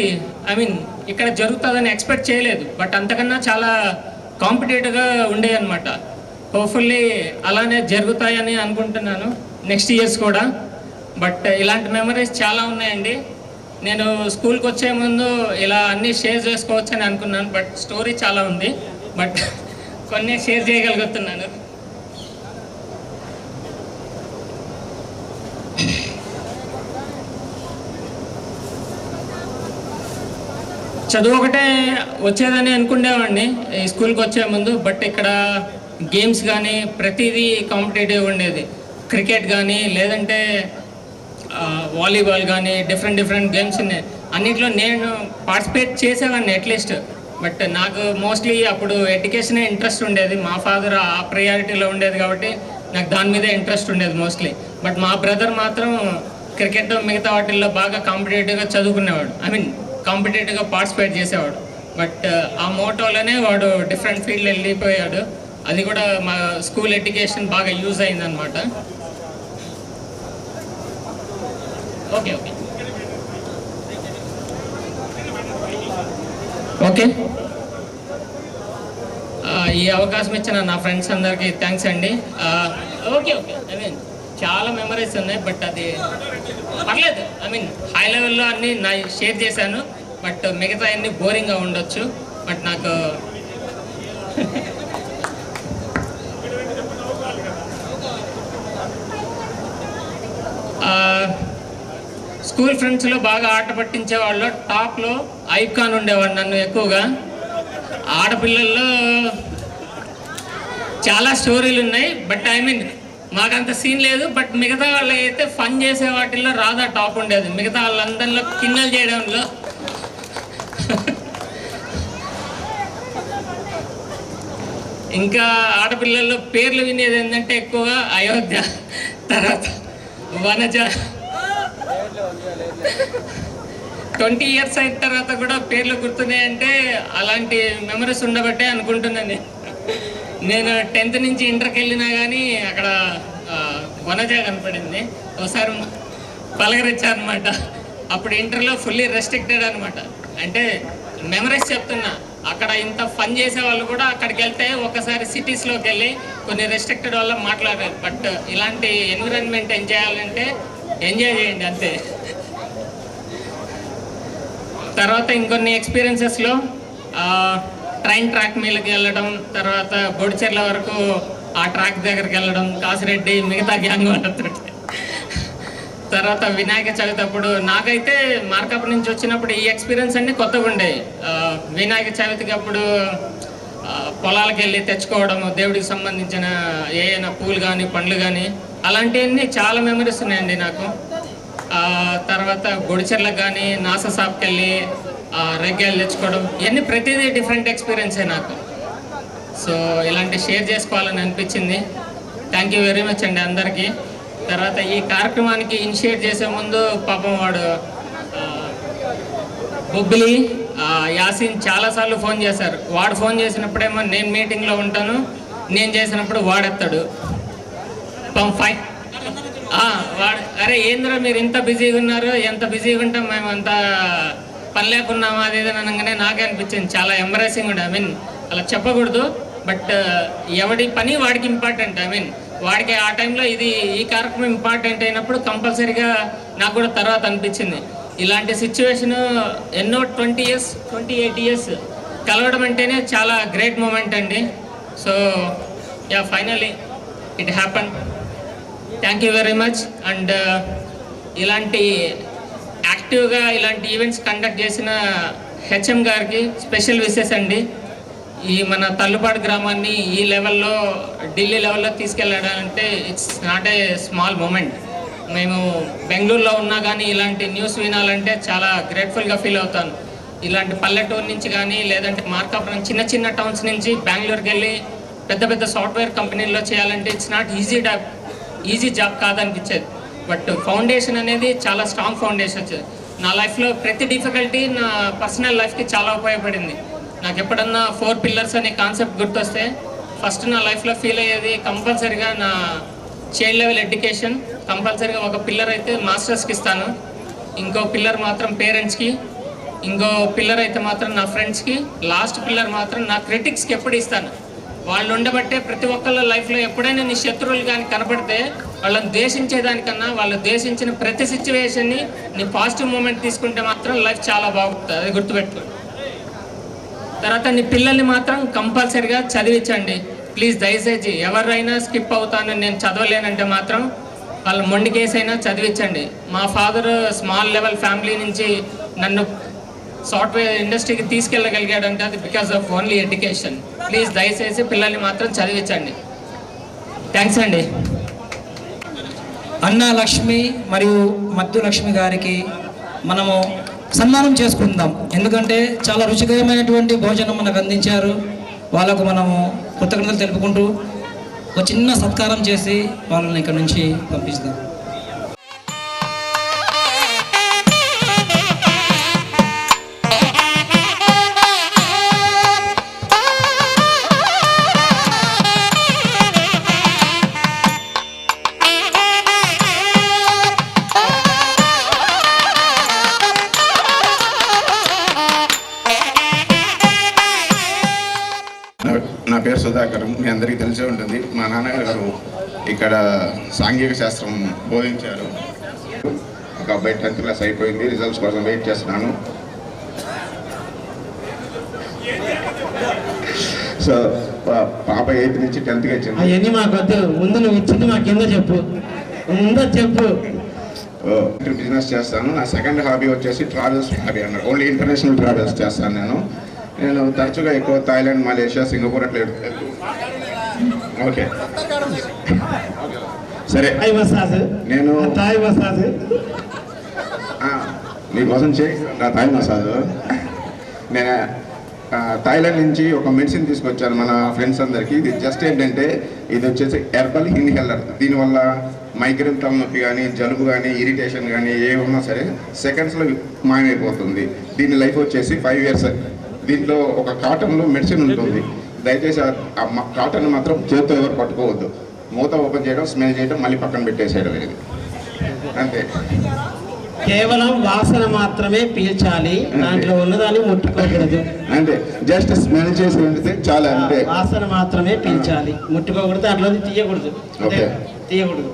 ఇక్కడ జరుగుతుందని ఎక్స్పెక్ట్ చేయలేదు, బట్ అంతకన్నా చాలా కాంపిటేటివ్గా ఉండేవి అనమాట. హోప్ఫుల్లీ అలానే జరుగుతాయని అనుకుంటున్నాను నెక్స్ట్ ఇయర్స్ కూడా. బట్ ఇలాంటి మెమరీస్ చాలా ఉన్నాయండి. నేను స్కూల్కి వచ్చే ముందు ఇలా అన్నీ షేర్ చేసుకోవచ్చని అనుకున్నాను, బట్ స్టోరీ చాలా ఉంది, బట్ కొన్ని షేర్ చేయగలుగుతున్నాను. చదువు ఒకటే వచ్చేదని అనుకునేవాడిని ఈ స్కూల్కి వచ్చే ముందు, బట్ ఇక్కడ గేమ్స్ కానీ ప్రతిదీ కాంపిటేటివ్ ఉండేది. క్రికెట్ కానీ లేదంటే వాలీబాల్ కానీ డిఫరెంట్ గేమ్స్ ఉన్నాయి. అన్నిట్లో నేను పార్టిసిపేట్ చేసేవాడిని అట్లీస్ట్. బట్ నాకు మోస్ట్లీ అప్పుడు ఎడ్యుకేషనే ఇంట్రెస్ట్ ఉండేది. మా ఫాదర్ ఆ ప్రయారిటీలో ఉండేది కాబట్టి నాకు దాని మీదే ఇంట్రెస్ట్ ఉండేది మోస్ట్లీ. బట్ మా బ్రదర్ మాత్రం క్రికెట్ మిగతా వాటిల్లో బాగా కాంపిటేటివ్గా చదువుకునేవాడు, కాంపిటేటివ్గా పార్టిసిపేట్ చేసేవాడు. బట్ ఆ మోటోలోనే వాడు డిఫరెంట్ ఫీల్డ్ వెళ్ళిపోయాడు. అది కూడా మా స్కూల్ ఎడ్యుకేషన్ బాగా యూజ్ అయిందనమాట. ఓకే ఈ అవకాశం ఇచ్చిన నా ఫ్రెండ్స్ అందరికీ థ్యాంక్స్ అండి. ఓకే చాలా మెమరీస్ ఉన్నాయి, బట్ అది పర్లేదు. హై లెవెల్లో అన్నీ నా షేర్ చేశాను, బట్ మిగతా అన్నీ బోరింగ్గా ఉండొచ్చు. బట్ నాకు స్కూల్ ఫ్రెండ్స్లో బాగా ఆట పట్టించే వాళ్ళు టాప్లో ఐబ్ ఖాన్ ఉండేవాడు నన్ను ఎక్కువగా. ఆడపిల్లల్లో చాలా స్టోరీలు ఉన్నాయి, బట్ మాకంత సీన్ లేదు. బట్ మిగతా వాళ్ళు అయితే ఫన్ చేసే వాటిల్లో రాధా టాప్ ఉండేది, మిగతా వాళ్ళందరిలో కిన్నెలు చేయడంలో. ఇంకా ఆడపిల్లల్లో పేర్లు వినేది ఏంటంటే ఎక్కువగా అయోధ్య, తర్వాత వనజ. 20 years అయిన తర్వాత కూడా పేర్లు గుర్తున్నాయంటే అలాంటి మెమరీస్ ఉండబట్టే అనుకుంటున్నాను. నేను 10th నుంచి ఇంటర్కి వెళ్ళినా కానీ అక్కడ వనజ కనపడింది. ఒకసారి పలకరించారనమాట. అప్పుడు ఇంటర్లో ఫుల్లీ రెస్ట్రిక్టెడ్ అనమాట. అంటే మెమరీస్ చెప్తున్నా, అక్కడ ఇంత ఫన్ చేసే వాళ్ళు కూడా అక్కడికి వెళ్తే ఒకసారి సిటీస్లోకి వెళ్ళి కొన్ని రెస్ట్రిక్టెడ్ వల్ల మాట్లాడారు. బట్ ఇలాంటి ఎన్విరాన్మెంట్ ఎంజాయ్ చేయండి అంతే. తర్వాత ఇంకొన్ని ఎక్స్పీరియన్సెస్లో ట్రైన్ ట్రాక్ మీదకి వెళ్ళడం, తర్వాత బొడిచెర్ల వరకు ఆ ట్రాక్ దగ్గరికి వెళ్ళడం, కాసిరెడ్డి మిగతా గ్యాంగ్ వాళ్ళతో. తర్వాత వినాయక చవితి అప్పుడు నాకైతే మార్కప్ నుంచి వచ్చినప్పుడు ఈ ఎక్స్పీరియన్స్ అన్నీ కొత్తగా ఉండేవి. వినాయక చవితికి అప్పుడు పొలాలకు వెళ్ళి తెచ్చుకోవడం, దేవుడికి సంబంధించిన ఏమైనా పూలు కానీ పండ్లు కానీ అలాంటివన్నీ చాలా మెమరీస్ ఉన్నాయండి నాకు. తర్వాత బొడిచెర్లకు కానీ నాసా షాప్కి వెళ్ళి రెగ్గాయలు తెచ్చుకోవడం, ఇవన్నీ ప్రతిదీ డిఫరెంట్ ఎక్స్పీరియన్సే నాకు. సో ఇలాంటి షేర్ చేసుకోవాలని అనిపించింది. థ్యాంక్ యూ వెరీ మచ్ అండి అందరికీ. తర్వాత ఈ కార్యక్రమానికి ఇనిషియేట్ చేసే ముందు పాపం వాడు బొబ్బిలి యాసిన్ చాలాసార్లు ఫోన్ చేశారు. వాడు ఫోన్ చేసినప్పుడేమో నేను మీటింగ్లో ఉంటాను, నేను చేసినప్పుడు వాడెత్తాడు. వాడు అరే ఏంద్రా మీరు ఇంత బిజీగా ఉన్నారు, ఎంత బిజీగా ఉంటాం మేము అంత పని లేకున్నామా అది ఇది అనగానే నాకే అనిపించింది చాలా ఎంబరేసింగ్ ఉండే. అలా చెప్పకూడదు, బట్ ఎవడి పని వాడికి ఇంపార్టెంట్. వాడికి ఆ టైంలో ఈ కార్యక్రమం ఇంపార్టెంట్ అయినప్పుడు కంపల్సరీగా నాకు కూడా తర్వాత అనిపించింది. ఇలాంటి సిచ్యువేషన్ ఎన్నో 28 years కలవడం అంటేనే చాలా గ్రేట్ మూమెంట్ అండి. So finally it happen. Thank you very much. And ఇలాంటి యాక్టివ్గా ఇలాంటి ఈవెంట్స్ కండక్ట్ చేసిన హెచ్ఎం గారికి స్పెషల్ విషెస్ అండి. ఈ మన తల్లుపాడు గ్రామాన్ని ఈ లెవెల్లో ఢిల్లీ లెవెల్లో తీసుకెళ్ళాలంటే it's not a small moment. మేము బెంగళూరులో ఉన్నా కానీ ఇలాంటి న్యూస్ వినాలంటే చాలా గ్రేట్ఫుల్గా ఫీల్ అవుతాను. ఇలాంటి పల్లెటూరు నుంచి కానీ లేదంటే మార్కాపురం చిన్న చిన్న టౌన్స్ నుంచి బెంగళూరుకి వెళ్ళి పెద్ద పెద్ద సాఫ్ట్వేర్ కంపెనీల్లో చేయాలంటే ఇట్స్ నాట్ ఈజీ జాబ్ కాదనిపించేది. బట్ ఫౌండేషన్ అనేది చాలా స్ట్రాంగ్ ఫౌండేషన్ వచ్చేది. నా లైఫ్లో ప్రతి డిఫికల్టీ నా పర్సనల్ లైఫ్కి చాలా ఉపయోగపడింది. నాకు ఎప్పుడన్నా 4 పిల్లర్స్ అనే కాన్సెప్ట్ గుర్తొస్తే ఫస్ట్ నా లైఫ్లో ఫీల్ అయ్యేది కంపల్సరీగా నా చైల్డ్ లెవెల్ ఎడ్యుకేషన్, కంపల్సరీగా ఒక పిల్లర్ అయితే మాస్టర్స్కి ఇస్తాను, ఇంకో పిల్లర్ మాత్రం పేరెంట్స్కి, ఇంకో పిల్లర్ అయితే మాత్రం నా ఫ్రెండ్స్కి, లాస్ట్ పిల్లర్ మాత్రం నా క్రిటిక్స్కి ఎప్పుడు ఇస్తాను. వాళ్ళు ఉండబట్టే ప్రతి ఒక్కళ్ళ లైఫ్లో ఎప్పుడైనా నీ శత్రువులు కానీ కనపడితే వాళ్ళని ద్వేషించేదానికన్నా వాళ్ళు ద్వేషించిన ప్రతి సిచ్యువేషన్ని నీ పాజిటివ్ మూమెంట్ తీసుకుంటే మాత్రం లైఫ్ చాలా బాగుంటుంది. అది గుర్తుపెట్టుకో. తర్వాత నీ పిల్లల్ని మాత్రం కంపల్సరీగా చదివించండి ప్లీజ్. దయచేసి ఎవరైనా స్కిప్ అవుతానని నేను చదవలేనంటే మాత్రం వాళ్ళ మొండి కేసు అయినా చదివించండి. మా ఫాదర్ స్మాల్ లెవెల్ ఫ్యామిలీ నుంచి నన్ను సాఫ్ట్వేర్ ఇండస్ట్రీకి తీసుకెళ్ళగలిగాడంటే అది because of only education. Please దయచేసి పిల్లల్ని మాత్రం చదివించండి. థ్యాంక్స్ అండి. అన్నా లక్ష్మి మరియు మద్దు లక్ష్మి గారికి మనము సన్మానం చేసుకుందాం. ఎందుకంటే చాలా రుచికరమైనటువంటి భోజనం మనకు అందించారు. వాళ్ళకు మనము కృతజ్ఞతలు తెలుపుకుంటూ ఒక చిన్న సత్కారం చేసి వాళ్ళని ఇక్కడ నుంచి పంపిస్తాం. నా పేరు సుధాకర్. మీ అందరికీ తెలిసే ఉంటుంది. మా నాన్నగారు ఇక్కడ సాంఘిక శాస్త్రం బోధించారు. ఒక అబ్బాయి 10th క్లాస్ అయిపోయింది, రిజల్ట్స్ కోసం వెయిట్ చేస్తున్నాను. సో పాప 8th నుంచి 10th వచ్చింది. అవన్నీ మాకు వద్దు, ముందు నువ్వు ఇచ్చింది మాకు కింద చెప్పు, ముందు చెప్పు. బిజినెస్ చేస్తాను. నా సెకండ్ హాబీ వచ్చేసి ట్రావెల్స్ హాబీ అన్నారు. ఓన్లీ ఇంటర్నేషనల్ ట్రావెల్స్ చేస్తాను నేను తరచుగా ఎక్కువ థాయిలాండ్, మలేషియా, సింగపూర్ అట్లా ఓకే సరే. నేను మీకోసం చేయి నా థాయ్ మసాజ్. నేను థాయిలాండ్ నుంచి ఒక మెడిసిన్ తీసుకొచ్చాను మన ఫ్రెండ్స్ అందరికీ. ఇది జస్ట్ ఏంటంటే ఇది వచ్చేసి హెర్బల్ ఇన్హేలర్. దీనివల్ల మైగ్రేన్ తలనొప్పి కానీ, జలుబు కానీ, ఇరిటేషన్ కానీ ఏమన్నా సరే సెకండ్స్లో మాయమైపోతుంది. దీని లైఫ్ వచ్చేసి 5 years. దీంట్లో ఒక కాటన్లో మెడిసిన్ ఉంటుంది. దయచేసి ఆ కాటన్ మాత్రం చేతితో ఎవరు పట్టుకోవద్దు. మూత ఓపెన్ చేయడం, స్మెల్ చేయడం, మళ్ళీ పక్కన పెట్టేసేయడం. ఇది అంతే. కేవలం వాసన మాత్రమే పీల్చాలి, దాంట్లో ఉన్నదాన్ని ముట్టుకోకూడదు. అంటే జస్ట్ స్మెల్ చేసి వెళ్తే చాలా, అంతే. వాసన మాత్రమే పీల్చాలి, ముట్టుకోకూడదు, దాంట్లో తీయకూడదు. ఓకే, తీయకూడదు.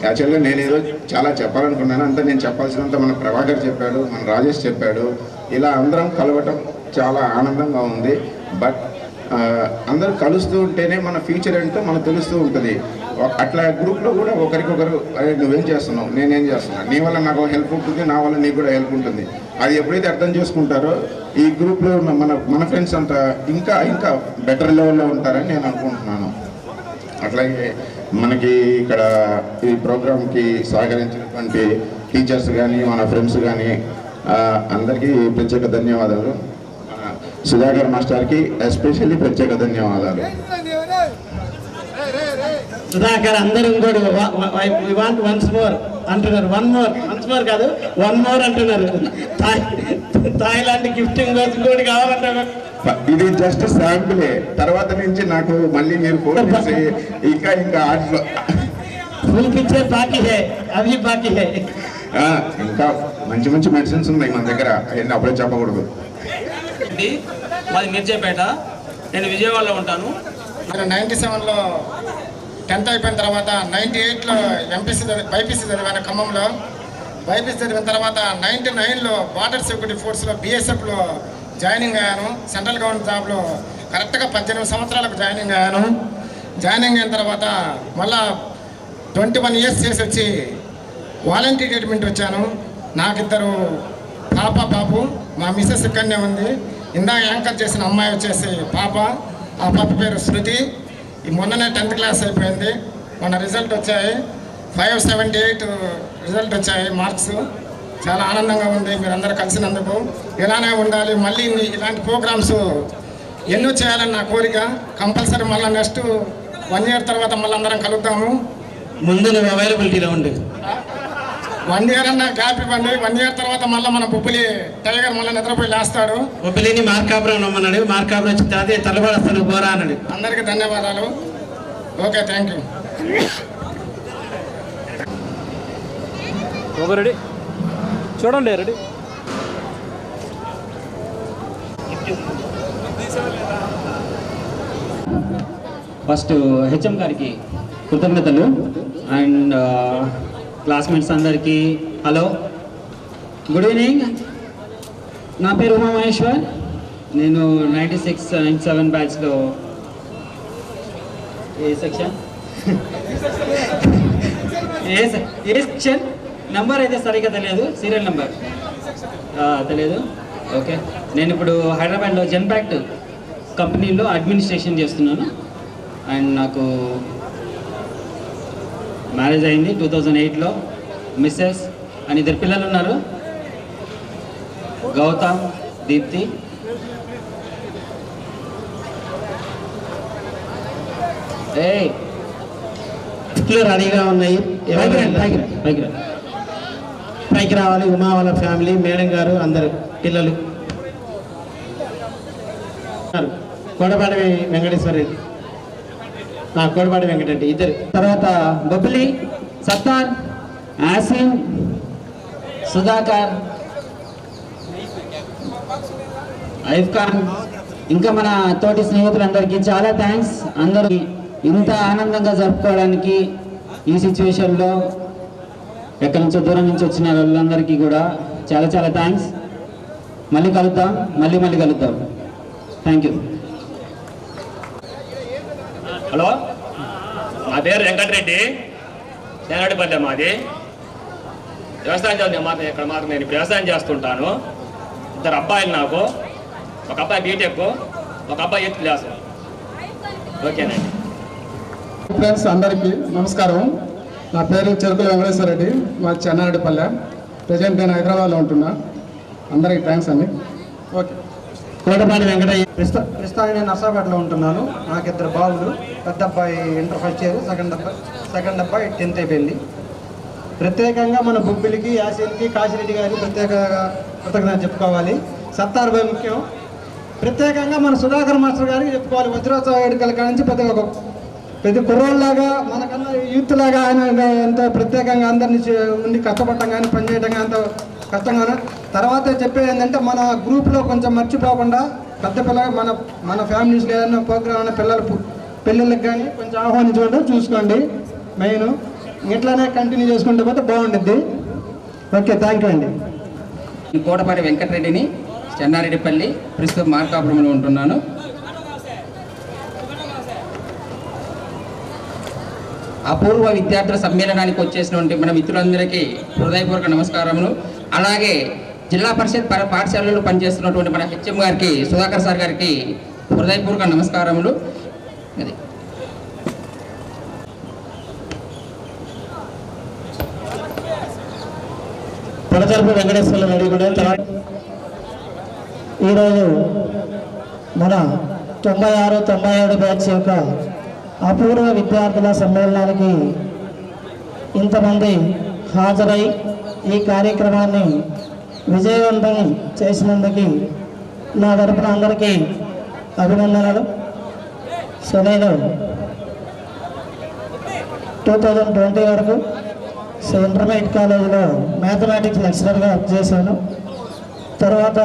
యాక్చువల్గా నేను ఏదో చాలా చెప్పాలనుకున్నాను. అంతా నేను చెప్పాల్సినంత మన ప్రభాకర్ చెప్పాడు, మన రాజేష్ చెప్పాడు. ఇలా అందరం కలవటం చాలా ఆనందంగా ఉంది. బట్ అందరూ కలుస్తూ ఉంటేనే మన ఫ్యూచర్ ఏంటో మనకు తెలుస్తూ ఉంటుంది. అట్లా గ్రూప్లో కూడా ఒకరికొకరు నువ్వేం చేస్తున్నావు, నేనేం చేస్తున్నా, నీ వల్ల నాకు హెల్ప్ ఉంటుంది, నా వల్ల నీకు కూడా హెల్ప్ ఉంటుంది. అది ఎప్పుడైతే అర్థం చేసుకుంటారో ఈ గ్రూప్లో మన ఫ్రెండ్స్ అంతా ఇంకా ఇంకా బెటర్ లెవెల్లో ఉంటారని నేను అనుకుంటున్నాను. అట్లాగే మనకి ఇక్కడ ఈ ప్రోగ్రామ్కి సహకరించినటువంటి టీచర్స్ కానీ, మన ఫ్రెండ్స్ కానీ అందరికీ ప్రత్యేక ధన్యవాదాలు. సుధాకర్ మాస్టర్కి ఎస్పెషల్లీ ప్రత్యేక ధన్యవాదాలు. సుధాకర్ అందరూ కూడా వాంట్ వన్స్ మోర్ అంటున్నారు. వన్స్ మోర్ కాదు, 1 more అంటున్నారు. థాయిలాండ్ గిఫ్టింగ్ కోసం కూడా కావాలంటారు. ఇది జస్ట్ శాంపులే. తర్వాత నుంచి నాకు మళ్ళీ మీరు ఫోన్ చేసి ఇంకా ఇంకా ఆటలో ఫుల్ పిక్చర్ బాకీ హై, అవి బాకీ హై. ఇంకా మంచి మంచి మెడిసిన్స్ ఉన్నాయి మన దగ్గర, అవన్నీ అప్పుడే చెప్పకూడదు. మాది మిర్జాపేట, నేను విజయవాడలో ఉంటాను. 97లో 10th అయిపోయిన తర్వాత 98లో బైపీసీ చదివాను ఖమ్మంలో. బైపీసీ చదివిన తర్వాత 99లో బార్డర్ సెక్యూరిటీ ఫోర్స్లో BSFలో జాయినింగ్ అయ్యాను. సెంట్రల్ గవర్నమెంట్ జాబ్లో కరెక్ట్గా 18 సంవత్సరాలకు జాయినింగ్ అయ్యాను. జాయినింగ్ అయిన తర్వాత మళ్ళా 21 years చేసి వచ్చి వాలంటీర్ రిటైర్మెంట్ వచ్చాను. నాకు 2 బాబు, మా మిస్సెస్ ఇక్కడనే ఉంది. ఇందాక యాంకర్ చేసిన అమ్మాయి వచ్చేసి పాప, ఆ పాప పేరు శృతి. మొన్ననే 10th క్లాస్ అయిపోయింది. మొన్న రిజల్ట్ వచ్చాయి, 578 రిజల్ట్ వచ్చాయి మార్క్స్. చాలా ఆనందంగా ఉంది మీరందరూ కలిసినందుకు. ఇలానే ఉండాలి, మళ్ళీ ఇలాంటి ప్రోగ్రామ్స్ ఎన్నో చేయాలని నా కోరిక. కంపల్సరీ మళ్ళీ నెక్స్ట్ 1 year తర్వాత మళ్ళీ అందరం కలుద్దాము. ముందు నువ్వు అవైలబిలిటీలో ఉండు. 1 year అన్న గ్యాప్ ఇవ్వండి. 1 year తర్వాత మళ్ళీ మన బొబ్బిలి టైగర్ మళ్ళీ నిద్రపోయి లేస్తాడు. బొబ్బిలిని మార్కాపురం నమ్మన్నాడు. మార్కాపురం వచ్చి అదే తలబడస్తాను పోరా అన్నాడు. అందరికీ ధన్యవాదాలు. Okay, thank you. రెడీ చూడండి, రెడీ. ఫస్ట్ హెచ్ఎం గారికి కృతజ్ఞతలు అండ్ క్లాస్మేట్స్ అందరికీ హలో, గుడ్ ఈవినింగ్. నా పేరు ఉమా మహేశ్వర్. నేను 96, 97 బ్యాచ్లో ఏ సెక్షన్ ఏ సెక్షన్ నెంబర్ అయితే సరిగ్గా తెలియదు, సీరియల్ నెంబర్ తెలియదు. ఓకే, నేను ఇప్పుడు హైదరాబాద్లో జెన్పాక్ట్ కంపెనీలో అడ్మినిస్ట్రేషన్ చేస్తున్నాను. అండ్ నాకు మ్యారేజ్ అయింది 2008లో. మిస్సెస్ అని 2 పిల్లలు ఉన్నారు, గౌతమ్, దీప్తి. రెడీగా ఉన్నాయి, పైకి రావాలి. ఉమా వాళ్ళ ఫ్యామిలీ, మేడం గారు, అందరు పిల్లలు. కోడపాటి వెంకటేశ్వరి, కోడపాటి వెంకటరెడ్డి ఇద్దరు. తర్వాత బొబ్బిలి, సత్తార్, ఆసిన్, సుధాకర్, ఐఫ్ ఖాన్, ఇంకా మన తోటి స్నేహితులందరికీ చాలా థ్యాంక్స్. అందరూ ఇంత ఆనందంగా జరుపుకోవడానికి ఈ సిచ్యువేషన్లో ఎక్కడి నుంచో దూరం నుంచి వచ్చిన వాళ్ళందరికీ కూడా చాలా చాలా థ్యాంక్స్. మళ్ళీ కలుద్దాం, మళ్ళీ కలుద్దాం. Thank you. హలో, నా పేరు వెంకటరెడ్డి, నేనాడిపల్లె మాది. వ్యవసాయం చేస్తాను. ఇక్కడ మాత్రం నేను వ్యవసాయం చేస్తుంటాను. 2 అబ్బాయిలు నాకు. ఒక అబ్బాయి బీటెక్, ఒక అబ్బాయి 8th క్లాస్. ఓకేనండి. ఫ్రెండ్స్ అందరికీ నమస్కారం. నా పేరు చెరుకుల వెంకటేశ్వర రెడ్డి, మా చెన్నారెడ్డిపల్లె. ప్రజెంట్ నేను హైదరాబాద్లో ఉంటున్నా. అందరికీ థ్యాంక్స్ అండి. ఓకే. కోటపాటి వెంకటయ్య. ప్రస్తుతానికి నేను నర్సాపేటలో ఉంటున్నాను. నాకు 2 బాబులు. పెద్ద అబ్బాయి ఇంటర్ ఫస్ట్ ఇయర్, సెకండ్ అబ్బాయి 10th అయిపోయింది. ప్రత్యేకంగా మన బొబ్బిలికి, యాసిన్కి, కాశిరెడ్డి గారికి ప్రత్యేకంగా కృతజ్ఞత చెప్పుకోవాలి. సత్తార్ బాయ్ ముఖ్యం. ప్రత్యేకంగా మన సుధాకర్ మాస్టర్ గారికి చెప్పుకోవాలి. వజ్రోత్సవ వేడుకల కాడ నుంచి ప్రతి కుర్రోళ్ళలాగా, మనకన్నా యూత్ లాగా ఆయన ఎంత ప్రత్యేకంగా అందరినీ ఉండి కష్టపడటం కానీ, పనిచేయడం కానీ అంత కష్టంగానే. తర్వాత చెప్పేది ఏంటంటే, మన గ్రూప్లో కొంచెం మర్చిపోకుండా పెద్ద పిల్లలు మన ఫ్యామిలీస్లో ఏదైనా ప్రోగ్రామ్ అయినా పెళ్ళిళ్ళకి కానీ కొంచెం ఆహ్వానించుకుంటూ చూసుకోండి. మెయిన్ ఇట్లానే కంటిన్యూ చేసుకుంటే పోతే బాగుంటుంది. ఓకే, థ్యాంక్ యూ అండి. కోటపాటి వెంకటరెడ్డిని, చెన్నారెడ్డిపల్లి, ప్రస్తుతం మార్కాపురంలో ఉంటున్నాను. అపూర్వ విద్యార్థుల సమ్మేళనానికి వచ్చేసినటువంటి మన మిత్రులందరికీ హృదయపూర్వక నమస్కారములు. అలాగే జిల్లా పరిషత్ పాఠశాలలో పనిచేస్తున్నటువంటి మన హెచ్ఎం గారికి, సుధాకర్ సార్ గారికి హృదయపూర్వక నమస్కారములు. అది పడతరపు వెంకటేశ్వర రెడ్డి కూడా. ఈరోజు మన 96, 97 బ్యాచ్ యొక్క అపూర్వ విద్యార్థుల సమ్మేళనానికి ఇంతమంది హాజరై ఈ కార్యక్రమాన్ని విజయవంతం చేసినందుకు నా తరపున అందరికీ అభినందనలు. సో నేను 2020 వరకు ఇంటర్మీడియట్ కాలేజీలో మ్యాథమెటిక్స్ లెక్చరర్గా వర్క్ చేశాను. తర్వాత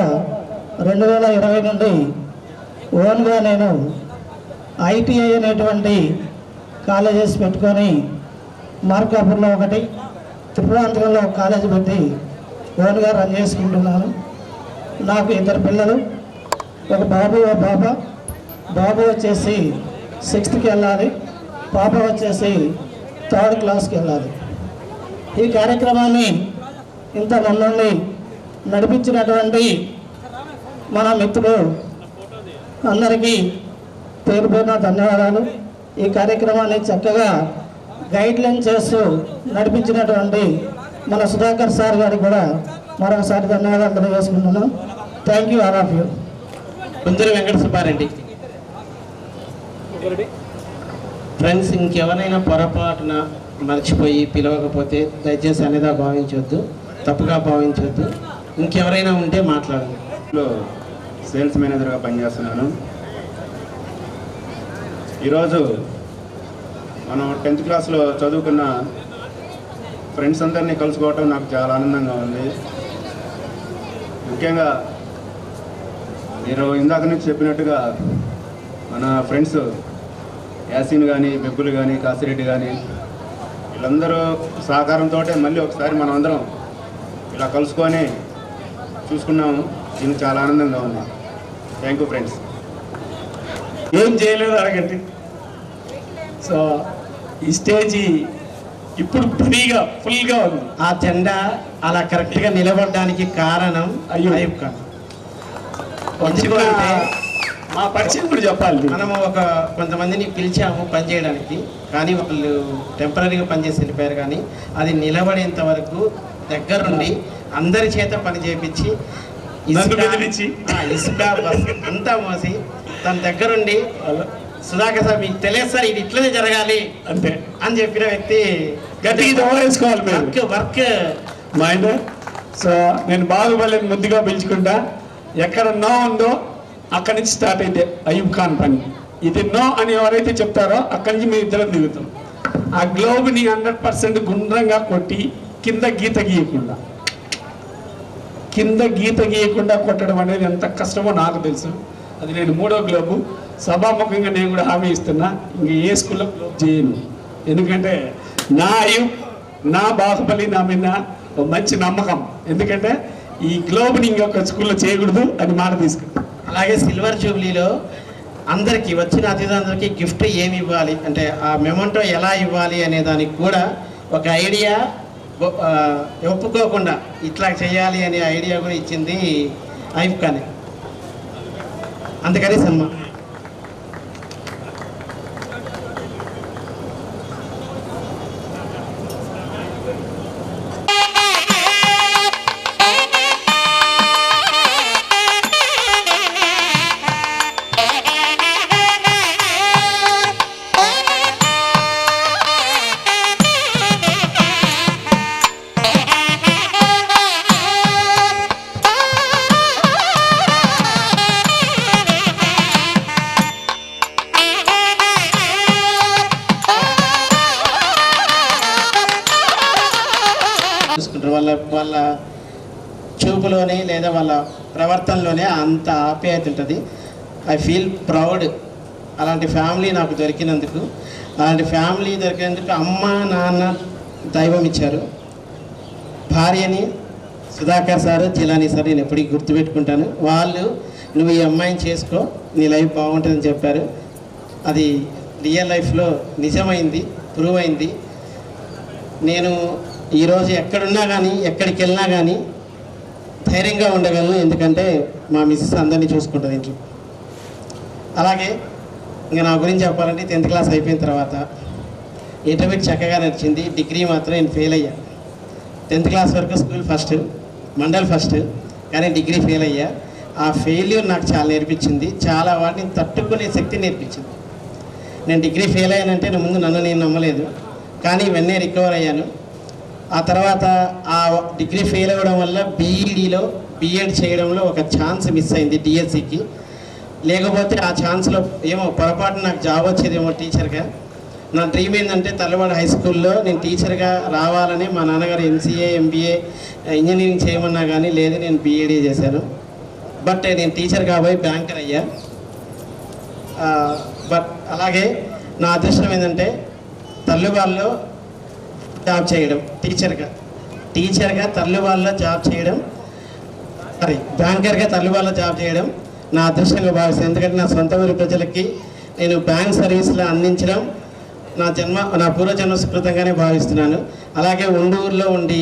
2020 నుండి ఓన్గా నేను ఐటీఐ అనేటువంటి కాలేజెస్ పెట్టుకొని మార్కాపూర్లో ఒకటి, త్రిపురాంతరంలో ఒక కాలేజీ పెట్టి ఓన్గా రన్ చేసుకుంటున్నాను. నాకు 2 పిల్లలు, ఒక బాబు, ఒక పాప. బాబు వచ్చేసి 6th వెళ్ళాలి, పాప వచ్చేసి 3rd క్లాస్కి వెళ్ళాలి. ఈ కార్యక్రమాన్ని ఇంత ముందుండి నడిపించినటువంటి మన మిత్రులు అందరికీ పేరు పేరున ధన్యవాదాలు. ఈ కార్యక్రమాన్ని చక్కగా గైడ్లైన్ చేస్తూ నడిపించినటువంటి మన సుధాకర్ సార్ గారికి కూడా మరొకసారి ధన్యవాదాలు తెలియజేసుకుంటున్నాను. Thank you all of you. Kunduru Venkata Subbareddy. Friends, ఇంకెవరైనా పొరపాటున మర్చిపోయి పిలవకపోతే దయచేసి అనేదా భావించవద్దు, తప్పుగా భావించవద్దు. ఇంకెవరైనా ఉంటే మాట్లాడండి. సేల్స్ మేనేజర్గా పనిచేస్తున్నాను. ఈరోజు మనం 10th క్లాస్లో చదువుకున్న ఫ్రెండ్స్ అందరినీ కలుసుకోవటం నాకు చాలా ఆనందంగా ఉంది. ముఖ్యంగా మీరు ఇందాక నుంచి చెప్పినట్టుగా మన ఫ్రెండ్స్ యాసిన్ కానీ, బెబ్బులు కానీ, కాసిరెడ్డి కానీ వీళ్ళందరూ సహకారంతో మళ్ళీ ఒకసారి మనం అందరం ఇలా కలుసుకొని చూసుకున్నాము. దీనికి చాలా ఆనందంగా ఉంది. Thank you friends. ఏం చేయలేదు అడగండి. సో ఈ స్టేజ్ ఇప్పుడు ఫ్రీగా ఫుల్గా ఉంది. ఆ జెండా అలా కరెక్ట్గా నిలబడడానికి కారణం అయ్యూబ్ ఖాన్. ఎందుకంటే మా పరిచయం కూడా చెప్పాలి. మనము కొంతమందిని పిలిచాము పనిచేయడానికి, కానీ వాళ్ళు టెంపరీగా పనిచేసి వెళ్ళిపోయారు. కానీ అది నిలబడేంత వరకు దగ్గరుండి అందరి చేత పని చేయించి ఇసుక బస్ అంతా మోసి తన దగ్గరుండి సుధాకర్ సార్ మీకు తెలియదు సార్ ఇది ఇట్లనే జరగాలి అంతే అని చెప్పిన వ్యక్తి గట్టిగా వేసుకోవాలి వర్క్ మైండ్. సో నేను బాహుబలిని ముద్దుగా పిలుచుకుంటా. ఎక్కడ నో ఉందో అక్కడి నుంచి స్టార్ట్ అయితే అయ్యూబ్ ఖాన్ పని. ఇది నో అని ఎవరైతే చెప్తారో అక్కడి నుంచి మీరు ఇద్దరం దిగుతాం. ఆ గ్లోబ్ని 100% గుండ్రంగా కొట్టి కింద గీత గీయకుండా కొట్టడం అనేది ఎంత కష్టమో నాకు తెలుసు. అది నేను 3వ గ్లోబు సభాముఖంగా నేను కూడా హామీ ఇస్తున్నా. ఇంక ఏ స్కూల్లో గ్లోబ్ చేయను. ఎందుకంటే నా అయ్యూబ్, నా బాహుబలి నా మీద ఒక మంచి నమ్మకం. ఎందుకంటే ఈ గ్లోబ్ని ఇంకొక స్కూల్లో చేయకూడదు అని మాట తీసుకుంటాను. అలాగే సిల్వర్ జూబ్లీలో అందరికీ వచ్చిన అతిథులందరికీ గిఫ్ట్ ఏమి ఇవ్వాలి అంటే ఆ మెమోంటో ఎలా ఇవ్వాలి అనే దానికి కూడా ఒక ఐడియా ఒప్పుకోకుండా ఇట్లా చేయాలి అనే ఐడియా కూడా ఇచ్చింది అయ్యూబ్ ఖాన్. అందుకని సన్మానం. వాళ్ళ చూపులోనే లేదా వాళ్ళ ప్రవర్తనలోనే అంత ఆప్యాయత ఉంటుంది. ఐ ఫీల్ ప్రౌడ్ అలాంటి ఫ్యామిలీ నాకు దొరికినందుకు. అలాంటి ఫ్యామిలీ దొరికినందుకు అమ్మ నాన్న దైవం ఇచ్చారు. భార్యని సుధాకర్ సారు, జిలానీ సార్ నేను ఎప్పటికీ గుర్తుపెట్టుకుంటాను. వాళ్ళు నువ్వు ఈ అమ్మాయిని చేసుకో నీ లైఫ్ బాగుంటుందని చెప్పారు. అది రియల్ లైఫ్లో నిజమైంది, ప్రూవ్ అయింది. నేను ఈరోజు ఎక్కడున్నా కానీ ఎక్కడికి వెళ్ళినా కానీ ధైర్యంగా ఉండగలను. ఎందుకంటే మా మిస్సెస్ అందరినీ చూసుకుంటుంది ఇంట్లో. అలాగే ఇంకా నా గురించి చెప్పాలంటే 10th క్లాస్ అయిపోయిన తర్వాత ఇంటర్మీడియట్ చక్కగా నడిచింది. డిగ్రీ మాత్రం నేను ఫెయిల్ అయ్యా. 10th క్లాస్ వరకు స్కూల్ ఫస్ట్, మండల్ ఫస్ట్, కానీ డిగ్రీ ఫెయిల్ అయ్యా. ఆ ఫెయిల్యూర్ నాకు చాలా నేర్పించింది. చాలా వాటిని తట్టుకునే శక్తి నేర్పించింది. నేను డిగ్రీ ఫెయిల్ అయ్యానంటే ముందు నన్ను నేను నమ్మలేదు, కానీ ఇవన్నీ రికవర్ అయ్యాను. ఆ తర్వాత ఆ డిగ్రీ ఫెయిల్ అవ్వడం వల్ల బీఈడీలో బీఎడ్ చేయడంలో ఒక ఛాన్స్ మిస్ అయింది డిఎస్సికి. లేకపోతే ఆ ఛాన్స్లో ఏమో పొరపాటు నాకు జాబ్ వచ్చేదేమో టీచర్గా. నా డ్రీమ్ ఏంటంటే తల్లవాడు హై స్కూల్లో నేను టీచర్గా రావాలని మా నాన్నగారు ఎంసీఏ ఎంబీఏ ఇంజనీరింగ్ చేయమన్నా కానీ లేదు, నేను బీఈడీ చేశాను. బట్ నేను టీచర్ కాబోయి బ్యాంకర్ అయ్యా. బట్ అలాగే నా అదృష్టం ఏంటంటే తల్లుబాల్లో జాబ్ చేయడం, టీచర్గా తల్లుబాల్లో జాబ్ చేయడం, బ్యాంకర్గా తల్లుబాల్లో జాబ్ చేయడం నా అదృష్టంగా భావిస్తాను. ఎందుకంటే నా సొంత ఊరి ప్రజలకి నేను బ్యాంక్ సర్వీసులు అందించడం నా పూర్వజన్మ సుకృతంగానే భావిస్తున్నాను. అలాగే ఊళ్ళో ఉండి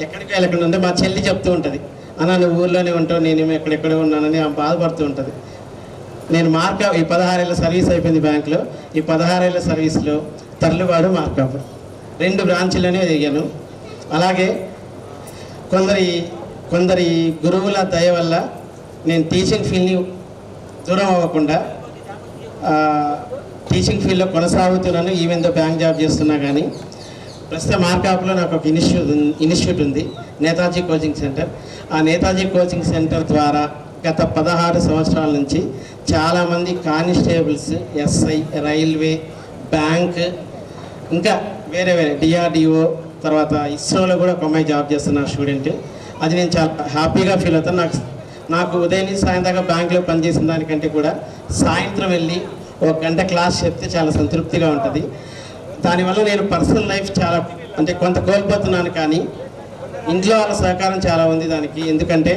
ఎక్కడికి వెళ్ళకుండా ఉంటే మా చెల్లి చెప్తూ ఉంటుంది, అన్న నువ్వు ఊళ్ళోనే ఉంటావు, నేను ఎక్కడెక్కడో ఉన్నానని ఆమె బాధపడుతూ ఉంటుంది. నేను ఈ 16 ఏళ్ళ సర్వీస్ అయిపోయింది బ్యాంకులో. ఈ 16 ఏళ్ళ సర్వీస్లో తర్లువాడు మార్కాపురం 2 బ్రాంచ్లోనే దిగాను. అలాగే కొందరి గురువుల దయ వల్ల నేను టీచింగ్ ఫీల్డ్ని దూరం అవ్వకుండా టీచింగ్ ఫీల్డ్లో కొనసాగుతున్నాను. ఈవెన్ దో బ్యాంక్ జాబ్ చేస్తున్నా కానీ ప్రస్తుతం మార్కాపులో నాకు ఒక ఇన్స్టిట్యూట్ ఉంది, నేతాజీ కోచింగ్ సెంటర్. ఆ నేతాజీ కోచింగ్ సెంటర్ ద్వారా గత 16 సంవత్సరాల నుంచి చాలామంది కానిస్టేబుల్స్, ఎస్ఐ, రైల్వే, బ్యాంక్, ఇంకా వేరే డిఆర్డిఓ, తర్వాత ఇస్రోలో కూడా ఒక అమ్మాయి జాబ్ చేస్తున్న స్టూడెంట్. అది నేను చాలా హ్యాపీగా ఫీల్ అవుతాను. నాకు ఉదయం నుంచి సాయం దాకా బ్యాంకులో పనిచేసిన దానికంటే కూడా సాయంత్రం వెళ్ళి 1 గంట క్లాస్ చెప్తే చాలా సంతృప్తిగా ఉంటుంది. దానివల్ల నేను పర్సనల్ లైఫ్ చాలా అంటే కొంత కోల్పోతున్నాను, కానీ ఇంట్లో వాళ్ళ సహకారం చాలా ఉంది దానికి. ఎందుకంటే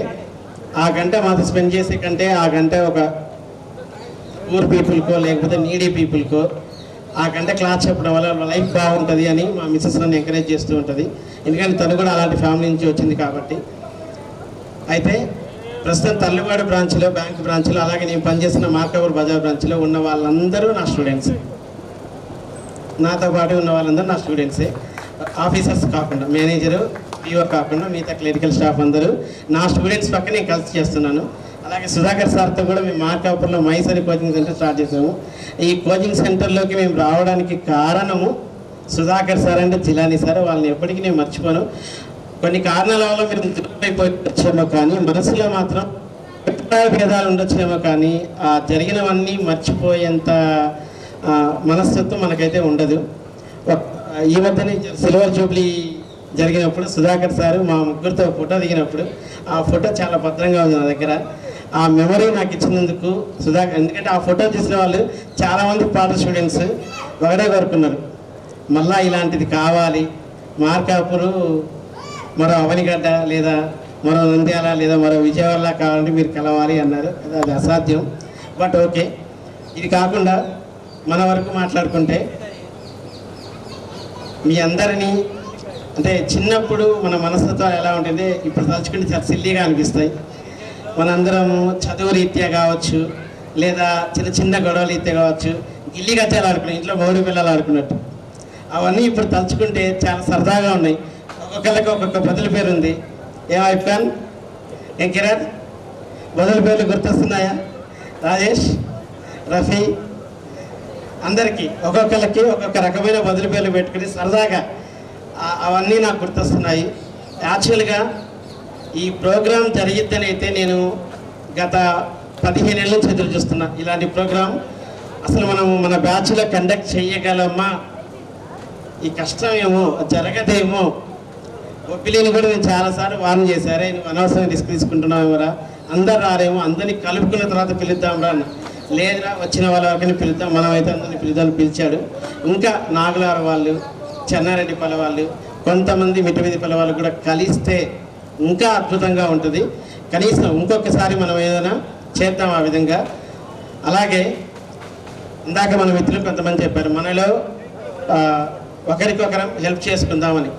ఆ గంట మాతో స్పెండ్ చేసే కంటే ఆ గంట ఒక పూర్ పీపుల్కో లేకపోతే నీడీ పీపుల్కో ఆ గంట క్లాస్ చెప్పడం వల్ల వాళ్ళ లైఫ్ బాగుంటుంది అని మా మిస్సెస్ నన్ను ఎంకరేజ్ చేస్తూ ఉంటుంది. ఎందుకంటే తను కూడా అలాంటి ఫ్యామిలీ నుంచి వచ్చింది కాబట్టి. అయితే ప్రస్తుతం తల్లివాడు బ్రాంచ్లో, బ్యాంక్ బ్రాంచ్లో, అలాగే నేను పనిచేసిన మార్కాపూర్ బజార్ బ్రాంచ్లో ఉన్న వాళ్ళందరూ నా స్టూడెంట్స్. నాతో పాటు ఉన్న వాళ్ళందరూ నా స్టూడెంట్సే. ఆఫీసర్స్ కాకుండా, మేనేజరు, పిఓ కాకుండా మిగతా క్లరికల్ స్టాఫ్ అందరూ నా స్టూడెంట్స్ పక్క నేను కలిసి చేస్తున్నాను. అలాగే సుధాకర్ సార్తో కూడా మేము మార్కాపూర్లో మైసరి కోచింగ్ సెంటర్ స్టార్ట్ చేసాము. ఈ కోచింగ్ సెంటర్లోకి మేము రావడానికి కారణము సుధాకర్ సార్ అంటే జిలానీ సార్. వాళ్ళని ఎప్పటికీ నేను మర్చిపోను. కొన్ని కారణాల వల్ల మీరు అయిపోవచ్చేమో కానీ మనసులో మాత్రం అభిప్రాయ భేదాలు ఉండొచ్చేమో కానీ ఆ జరిగినవన్నీ మర్చిపోయేంత మనస్తత్వం మనకైతే ఉండదు. ఈ మధ్యనే సిల్వర్ జూబ్లీ జరిగినప్పుడు సుధాకర్ సారు మా ముగ్గురితో ఫోటో దిగినప్పుడు ఆ ఫోటో చాలా భద్రంగా ఉంది నా దగ్గర. ఆ మెమరీ నాకు ఇచ్చినందుకు సుధాకర్, ఎందుకంటే ఆ ఫోటో చూసిన వాళ్ళు చాలామంది పాత స్టూడెంట్స్ ఒకటే కోరుకున్నారు, మళ్ళా ఇలాంటిది కావాలి, మార్కాపూరు మరో అవనిగడ్డ లేదా మరో నంద్యాల లేదా మరో విజయవాడ కావాలంటే మీరు కలవాలి అన్నారు. అది అసాధ్యం. బట్ ఓకే, ఇది కాకుండా మన వరకు మాట్లాడుకుంటే మీ అందరినీ అంటే చిన్నప్పుడు మన మనస్తత్వాలు ఎలా ఉంటుంది ఇప్పుడు తలుచుకుంటే చాలా సిల్లీగా అనిపిస్తాయి. మనందరం చదువు రీత్యా కావచ్చు లేదా చిన్న చిన్న గొడవల రీత్యా కావచ్చు గిల్లి గచ్చాలు ఆడుకున్నాం, ఇంట్లో మౌడి పిల్లలు ఆడుకున్నట్టు. అవన్నీ ఇప్పుడు తలుచుకుంటే చాలా సరదాగా ఉన్నాయి. ఒక్కొక్కరికి ఒక్కొక్క బదులు పేరు ఉంది. ఏమైపోయాను ఏం కిరణ్, బదులు పేర్లు గుర్తొస్తున్నాయా? రాజేష్, రఫీ, అందరికీ ఒక్కొక్కరికి ఒక్కొక్క రకమైన బదులు పేర్లు పెట్టుకుని సరదాగా అవన్నీ నాకు గుర్తొస్తున్నాయి. యాక్చువల్గా ఈ ప్రోగ్రాం జరిగిద్దని అయితే నేను గత 15 ఏళ్ళ నుంచి ఎదురు చూస్తున్నా. ఇలాంటి ప్రోగ్రాం అసలు మన బ్యాచ్లో కండక్ట్ చేయగలమా, ఈ కష్టం ఏమో జరగదేమో. ఒప్పిలేని కూడా నేను చాలాసార్లు వార్న్ చేశారే, నువ్వు అనవసరంగా రిస్క్ తీసుకుంటున్నావు ఎవరా, అందరు రారేమో, అందరినీ కలుపుకున్న తర్వాత పిలుద్దాం రా అన్న. లేదురా, వచ్చిన వాళ్ళ వరకని పిలుద్దాం, మనమైతే అందరినీ పిలుద్దామని పిలిచాడు. ఇంకా నాగులార వాళ్ళు, చెన్నారెడ్డిపల్లి వాళ్ళు, కొంతమంది మిట్టవీధిపల్లి వాళ్ళు కూడా కలిస్తే ఇంకా అద్భుతంగా ఉంటుంది. కనీసం ఇంకొకసారి మనం ఏదైనా చేద్దాం ఆ విధంగా. అలాగే ఇందాక మన మిత్రులు కొంతమంది చెప్పారు, మనలో ఒకరికొకరం హెల్ప్ చేసుకుందామని.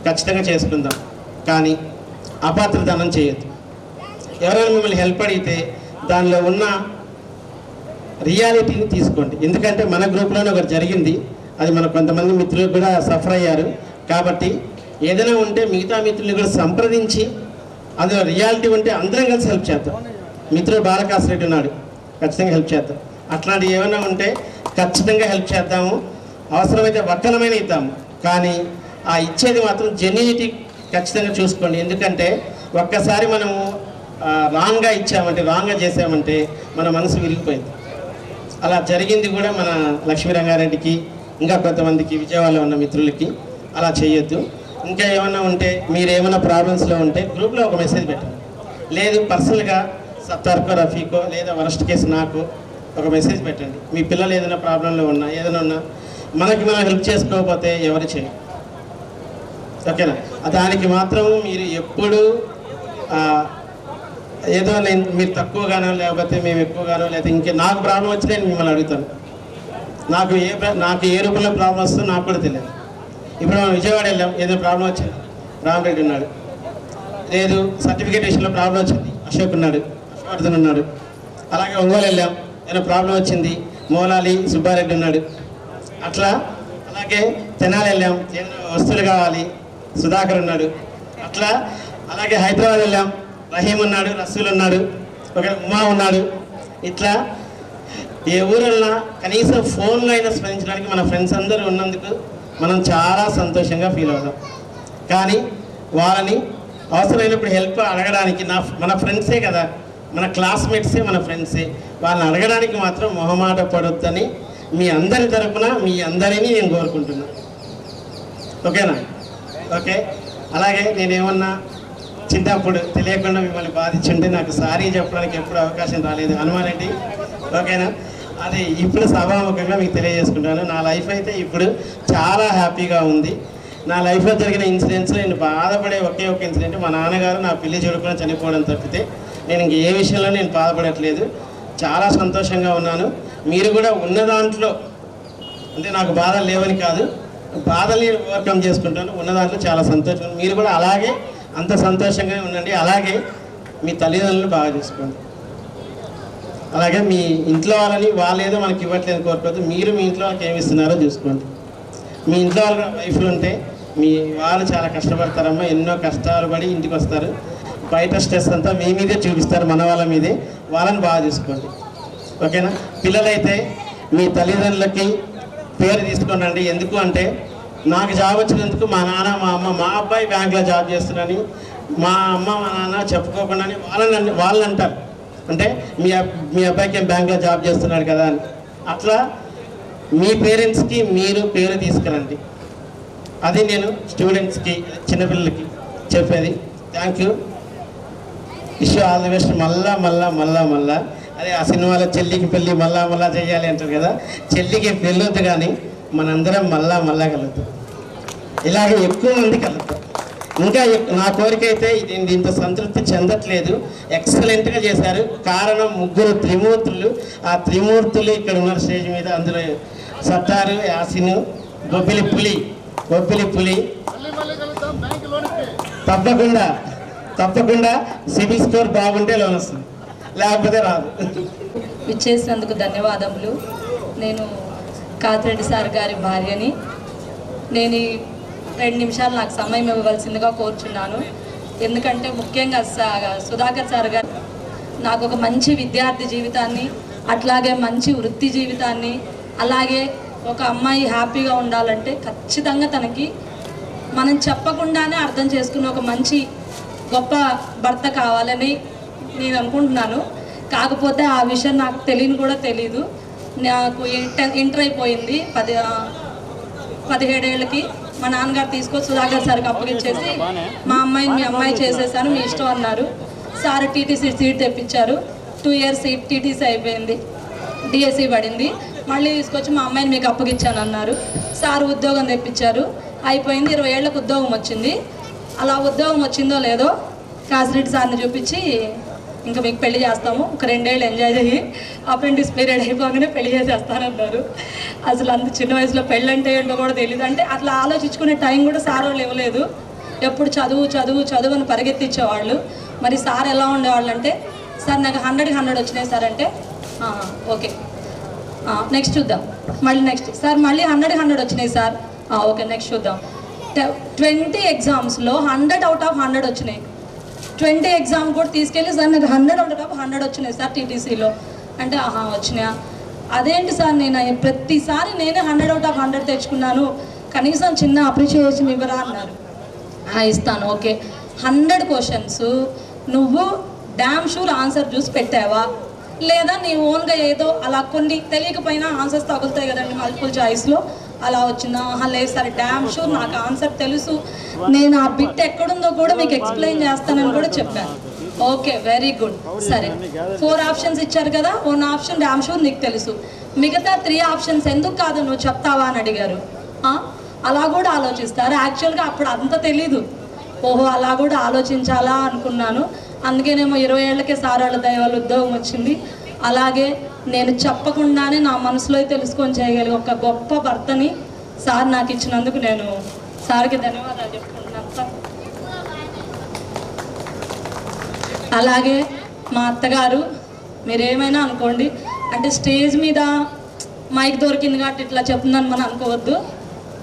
ఖచ్చితంగా చేసుకుందాం, కానీ అపాత్రదానం చేయొద్దు. ఎవరైనా మిమ్మల్ని హెల్ప్ అడిగితే దానిలో ఉన్న రియాలిటీని తీసుకోండి. ఎందుకంటే మన గ్రూప్లోనే ఒకటి జరిగింది, అది మన కొంతమంది మిత్రులు కూడా సఫర్ అయ్యారు. కాబట్టి ఏదైనా ఉంటే మిగతా మిత్రుల్ని కూడా సంప్రదించి అందులో రియాలిటీ ఉంటే అందరం కలిసి హెల్ప్ చేద్దాం. మిత్రుడు బాలకాస్ రెడ్డి ఉన్నాడు, ఖచ్చితంగా హెల్ప్ చేద్దాం. అట్లాంటివి ఏమైనా ఉంటే ఖచ్చితంగా హెల్ప్ చేద్దాము. అవసరమైతే వక్కలమైన ఇద్దాము, కానీ ఆ ఇచ్చేది మాత్రం జెన్యూనిటీ ఖచ్చితంగా చూసుకోండి. ఎందుకంటే ఒక్కసారి మనము రాంగ్గా ఇచ్చామంటే, రాంగ్గా చేసామంటే మన మనసు విరిగిపోయింది. అలా జరిగింది కూడా మన లక్ష్మీ రంగారెడ్డికి, ఇంకా కొంతమందికి విజయవాడలో ఉన్న మిత్రులకి. అలా చేయొద్దు. ఇంకా ఏమన్నా ఉంటే, మీరు ఏమైనా ప్రాబ్లమ్స్లో ఉంటే గ్రూప్లో ఒక మెసేజ్ పెట్టండి. లేదు పర్సనల్గా సత్తార్కో, రఫీకో లేదా వరస్ట్ కేసు నాకు ఒక మెసేజ్ పెట్టండి. మీ పిల్లలు ఏదైనా ప్రాబ్లంలో ఉన్నా, ఏదైనా ఉన్నా మనం హెల్ప్ చేసుకోకపోతే ఎవరు చేయరు, ఓకేనా? దానికి మాత్రం మీరు ఎప్పుడు ఏదో మీరు తక్కువగానో లేకపోతే మేము ఎక్కువగానో లేకపోతే ఇంకే నాకు ప్రాబ్లం వచ్చి నేను మిమ్మల్ని అడుగుతాను. నాకు ఏ రూపంలో ప్రాబ్లం వస్తుందో నాకు కూడా తెలియదు. ఇప్పుడు మనం విజయవాడ వెళ్ళాం, ఏదైనా ప్రాబ్లం వచ్చింది, రామరెడ్డి ఉన్నాడు. లేదు సర్టిఫికేట్ విషయంలో ప్రాబ్లం వచ్చింది, అశోక్ ఉన్నాడు, హర్షవర్ధన్ ఉన్నాడు. అలాగే ఒంగోలు వెళ్ళాం, ఏదైనా ప్రాబ్లం వచ్చింది, మోలాలి సుబ్బారెడ్డి ఉన్నాడు. అట్లా అలాగే తెనాలి వెళ్ళాం, ఏదైనా వస్తువులు కావాలి, సుధాకర్ ఉన్నాడు. అట్లా అలాగే హైదరాబాద్ వెళ్ళాం, రహీం ఉన్నాడు, రసూల్ ఉన్నాడు, ఒక ఉమా ఉన్నాడు. ఇట్లా ఏ ఊరన్నా కనీసం ఫోన్లో అయినా స్పందించడానికి మన ఫ్రెండ్స్ అందరూ ఉన్నందుకు మనం చాలా సంతోషంగా ఫీల్ అవుతాం. కానీ వాళ్ళని అవసరమైనప్పుడు హెల్ప్ అడగడానికి మన ఫ్రెండ్సే కదా, మన క్లాస్మేట్సే మన ఫ్రెండ్సే, వాళ్ళని అడగడానికి మాత్రం మొహమాట పడొద్దని మీ అందరి తరపున మీ అందరినీ నేను కోరుకుంటున్నాను. ఓకేనా? ఓకే. అలాగే నేనేమన్నా చిన్నప్పుడు తెలియకుండా మిమ్మల్ని బాధించుంటే నాకు సారీ చెప్పడానికి ఎప్పుడు అవకాశం రాలేదు, హనుమారెడ్డి. ఓకేనా? అది ఇప్పుడు సభాముఖంగా మీకు తెలియజేసుకుంటాను. నా లైఫ్ అయితే ఇప్పుడు చాలా హ్యాపీగా ఉంది. నా లైఫ్లో జరిగిన ఇన్సిడెంట్స్ నేను బాధపడే ఒకే ఒక ఇన్సిడెంట్, మా నాన్నగారు నా పెళ్లి చూడకుండా చనిపోవడం తప్పితే నేను ఇంక ఏ విషయంలో నేను బాధపడట్లేదు. చాలా సంతోషంగా ఉన్నాను. మీరు కూడా ఉన్న దాంట్లో, అంటే నాకు బాధలు లేవని కాదు, బాధల్ని ఓవర్కమ్ చేసుకుంటాను. ఉన్న దాంట్లో చాలా సంతోషం. మీరు కూడా అలాగే అంత సంతోషంగా ఉండండి. అలాగే మీ తల్లిదండ్రులను బాగా చూసుకోండి. అలాగే మీ ఇంట్లో వాళ్ళని వాళ్ళేదో మనకి ఇవ్వట్లేదు కోరుకోవద్దు. మీరు మీ ఇంట్లో వాళ్ళకి ఏమి ఇస్తున్నారో చూసుకోండి. మీ ఇంట్లో వాళ్ళ వైఫ్లు ఉంటే మీ వాళ్ళు చాలా కష్టపడతారమ్మా, ఎన్నో కష్టాలు పడి ఇంటికి వస్తారు. బయట స్ట్రెస్ అంతా మీ మీదే చూపిస్తారు, మన వాళ్ళ మీదే. వాళ్ళని బాగా చూసుకోండి. ఓకేనా? పిల్లలైతే మీ తల్లిదండ్రులకి పేరు తీసుకోండి. ఎందుకు అంటే నాకు జాబ్ వచ్చినందుకు మా నాన్న మా అమ్మ, మా అబ్బాయి బ్యాంక్లో జాబ్ చేస్తున్నారని మా అమ్మ మా నాన్న చెప్పుకోకుండా వాళ్ళు అంటారు. అంటే మీ అబ్బాయికి ఏం బ్యాంక్లో జాబ్ చేస్తున్నాడు కదా అని. అట్లా మీ పేరెంట్స్కి మీరు పేరు తీసుకురండి. అది నేను స్టూడెంట్స్కి, చిన్నపిల్లలకి చెప్పేది. Thank you. Wish all the best. మళ్ళా అదే ఆ సినిమాలో చెల్లికి పెళ్ళి మళ్ళా చేయాలి అంటారు కదా, చెల్లికి పెళ్ళొద్దు కానీ మనందరం మళ్ళా కలుద్దాం. ఇలాగే ఎక్కువ మంది కలుద్దాం. ఇంకా నా కోరిక అయితే దీంతో సంతృప్తి చెందట్లేదు. ఎక్సలెంట్గా చేశారు. కారణం ముగ్గురు త్రిమూర్తులు. ఆ త్రిమూర్తులు ఇక్కడ ఉన్నారు స్టేజ్ మీద. అందులో సత్తారు, యాసిను, బొబ్బిలి పులి. తప్పకుండా సిబిల్ స్కోర్ బాగుంటే లోన్ వస్తుంది, లేకపోతే రాదు. ఇచ్చేసినందుకు ధన్యవాదములు. నేను కాతిరెడ్డి సార్ గారి భార్యని. నేను 2 నిమిషాలు నాకు సమయం ఇవ్వవలసిందిగా కోరుచున్నాను. ఎందుకంటే ముఖ్యంగా సుధాకర్ సార్ గారు నాకు ఒక మంచి విద్యార్థి జీవితాన్ని, అట్లాగే మంచి వృత్తి జీవితాన్ని, అలాగే ఒక అమ్మాయి హ్యాపీగా ఉండాలంటే ఖచ్చితంగా తనకి మనం చెప్పకుండానే అర్థం చేసుకునే ఒక మంచి గొప్ప భర్త కావాలని నేను అనుకుంటున్నాను. కాకపోతే ఆ విషయం నాకు తెలీదు. నాకు ఇంటర్ అయిపోయింది 17 ఏళ్ళకి. మా నాన్నగారు తీసుకొని సుధాకర్ సార్కి అప్పగించేసి మా అమ్మాయిని మీ అమ్మాయి చేసేసాను, మీ ఇష్టం అన్నారు. సార్ టీటీసీ సీట్ తెప్పించారు. 2 ఇయర్స్ సీట్ టీటీసీ అయిపోయింది, డిఎస్సి పడింది. మళ్ళీ తీసుకొచ్చి మా అమ్మాయిని మీకు అప్పగించాను అన్నారు. సార్ ఉద్యోగం తెప్పించారు, అయిపోయింది. 20 ఏళ్ళకు ఉద్యోగం వచ్చింది. అలా ఉద్యోగం వచ్చిందో లేదో కాసిరెడ్డి సార్ని చూపించి ఇంకా మీకు పెళ్లి చేస్తాము, ఒక 2 ఏళ్ళు ఎంజాయ్ చేయి, అప్రెంటిస్ పీరియడ్ అయిపోగానే పెళ్లి చేసేస్తానన్నారు. అసలు అంత చిన్న వయసులో పెళ్ళి అంటే ఏంటో కూడా తెలియదు. అంటే అట్లా ఆలోచించుకునే టైం కూడా సార్ వాళ్ళు ఇవ్వలేదు. ఎప్పుడు చదువు అని పరిగెత్తించేవాళ్ళు. మరి సార్ ఎలా ఉండేవాళ్ళు అంటే, సార్ నాకు 100కి 100 వచ్చినాయి సార్ అంటే ఓకే నెక్స్ట్ చూద్దాం. మళ్ళీ నెక్స్ట్ సార్ మళ్ళీ 100కి 100 వచ్చినాయి సార్, ఓకే నెక్స్ట్ చూద్దాం. 20 ఎగ్జామ్స్లో 100 అవుట్ ఆఫ్ 100 వచ్చినాయి. 20 ఎగ్జామ్ కూడా తీసుకెళ్ళి సార్ నాకు 100 అవుట్ ఆఫ్ 100 వచ్చినాయి సార్ టీటీసీలో అంటే వచ్చినాయా, అదేంటి సార్ నేను ప్రతిసారి నేనే 100 అవుట్ ఆఫ్ 100 తెచ్చుకున్నాను, కనీసం చిన్న అప్రిషియేషన్ ఇవ్వరా అన్నారు. ఇస్తాను, ఓకే. 100 క్వశ్చన్స్ నువ్వు డ్యామ్ షూర్ ఆన్సర్ చూసి పెట్టావా, లేదా నీ ఓన్గా ఏదో అలా కొన్ని తెలియకపోయినా ఆన్సర్స్ తగులుతాయి కదండి మల్టిపుల్ చాయిస్లో, అలా వచ్చిందా, లేదు సార్ డ్యామ్ షూర్ నాకు ఆన్సర్ తెలుసు, నేను ఆ బిట్ ఎక్కడుందో కూడా మీకు ఎక్స్ప్లెయిన్ చేస్తానని కూడా చెప్పాను. Okay very good. సరే 4 ఆప్షన్స్ ఇచ్చారు కదా, 1 ఆప్షన్ డ్యామ్ షూర్ నీకు తెలుసు, మిగతా 3 ఆప్షన్స్ ఎందుకు కాదు నువ్వు చెప్తావా అని అడిగారు. అలా కూడా ఆలోచిస్తారు. యాక్చువల్గా అప్పుడు అంత తెలీదు. ఓహో అలా కూడా ఆలోచించాలా అనుకున్నాను. అందుకేనేమో 20 ఏళ్ళకే సార్ వాళ్ళ దైవాల ఉద్యోగం వచ్చింది. అలాగే నేను చెప్పకుండానే నా మనసులో తెలుసుకొని చేయగలిగే ఒక గొప్ప భర్తని సార్ నాకు ఇచ్చినందుకు నేను సార్కి ధన్యవాదాలు చెప్పుకుంటున్నాను సార్. అలాగే మా అత్తగారు, మీరేమైనా అనుకోండి, అంటే స్టేజ్ మీద మైక్ దొరికింది కాబట్టి ఇట్లా చెప్తుందని మనం అనుకోవద్దు.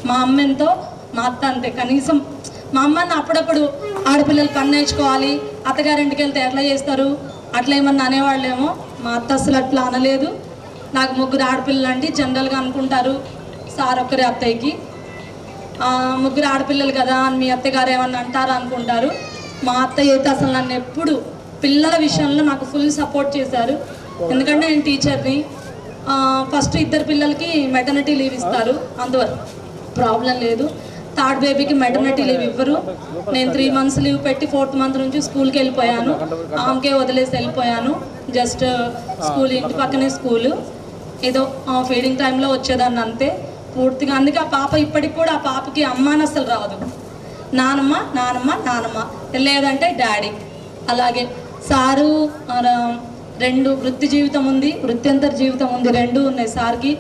మా అమ్మ ఎంతో, మా అత్త అంతే. కనీసం మా అమ్మని అప్పుడప్పుడు ఆడపిల్లలు పని నేర్చుకోవాలి, అత్తగారింటికి వెళ్తే ఎట్లా చేస్తారు అట్లా ఏమన్నా అనేవాళ్ళేమో. మా అత్త అసలు అట్లా అనలేదు. నాకు 3 ఆడపిల్లలు అండి, జనరల్గా అనుకుంటారు సార్ ఒక్కరే అత్తయ్యకి, 3 ఆడపిల్లలు కదా అని మీ అత్తగారు ఏమన్నా అంటారా అనుకుంటారు. మా అత్తయ్య అయితే అసలు నన్ను ఎప్పుడు పిల్లల విషయంలో నాకు ఫుల్ సపోర్ట్ చేశారు. ఎందుకంటే నేను టీచర్ని. ఫస్ట్ 2 పిల్లలకి మెటర్నిటీ లీవ్ ఇస్తారు, అందువల్ల ప్రాబ్లం లేదు. 3rd బేబీకి మెటర్నిటీ లీవ్ ఇవ్వరు. నేను 3 months లీవ్ పెట్టి 4th month నుంచి స్కూల్కి వెళ్ళిపోయాను. ఆమెకే వదిలేసి వెళ్ళిపోయాను. జస్ట్ స్కూల్ ఇంటి పక్కనే స్కూలు, ఏదో ఫీడింగ్ టైంలో వచ్చేదాన్ని అంతే పూర్తిగా. అందుకే ఆ పాప ఇప్పటికి కూడా ఆ పాపకి అమ్మ అని అసలు రాదు, నానమ్మ నానమ్మ నానమ్మ, లేదంటే డాడీ. అలాగే సారు 2 వృత్తి జీవితం ఉంది, వృత్యంతర జీవితం ఉంది, 2 ఉన్నాయి సార్కి.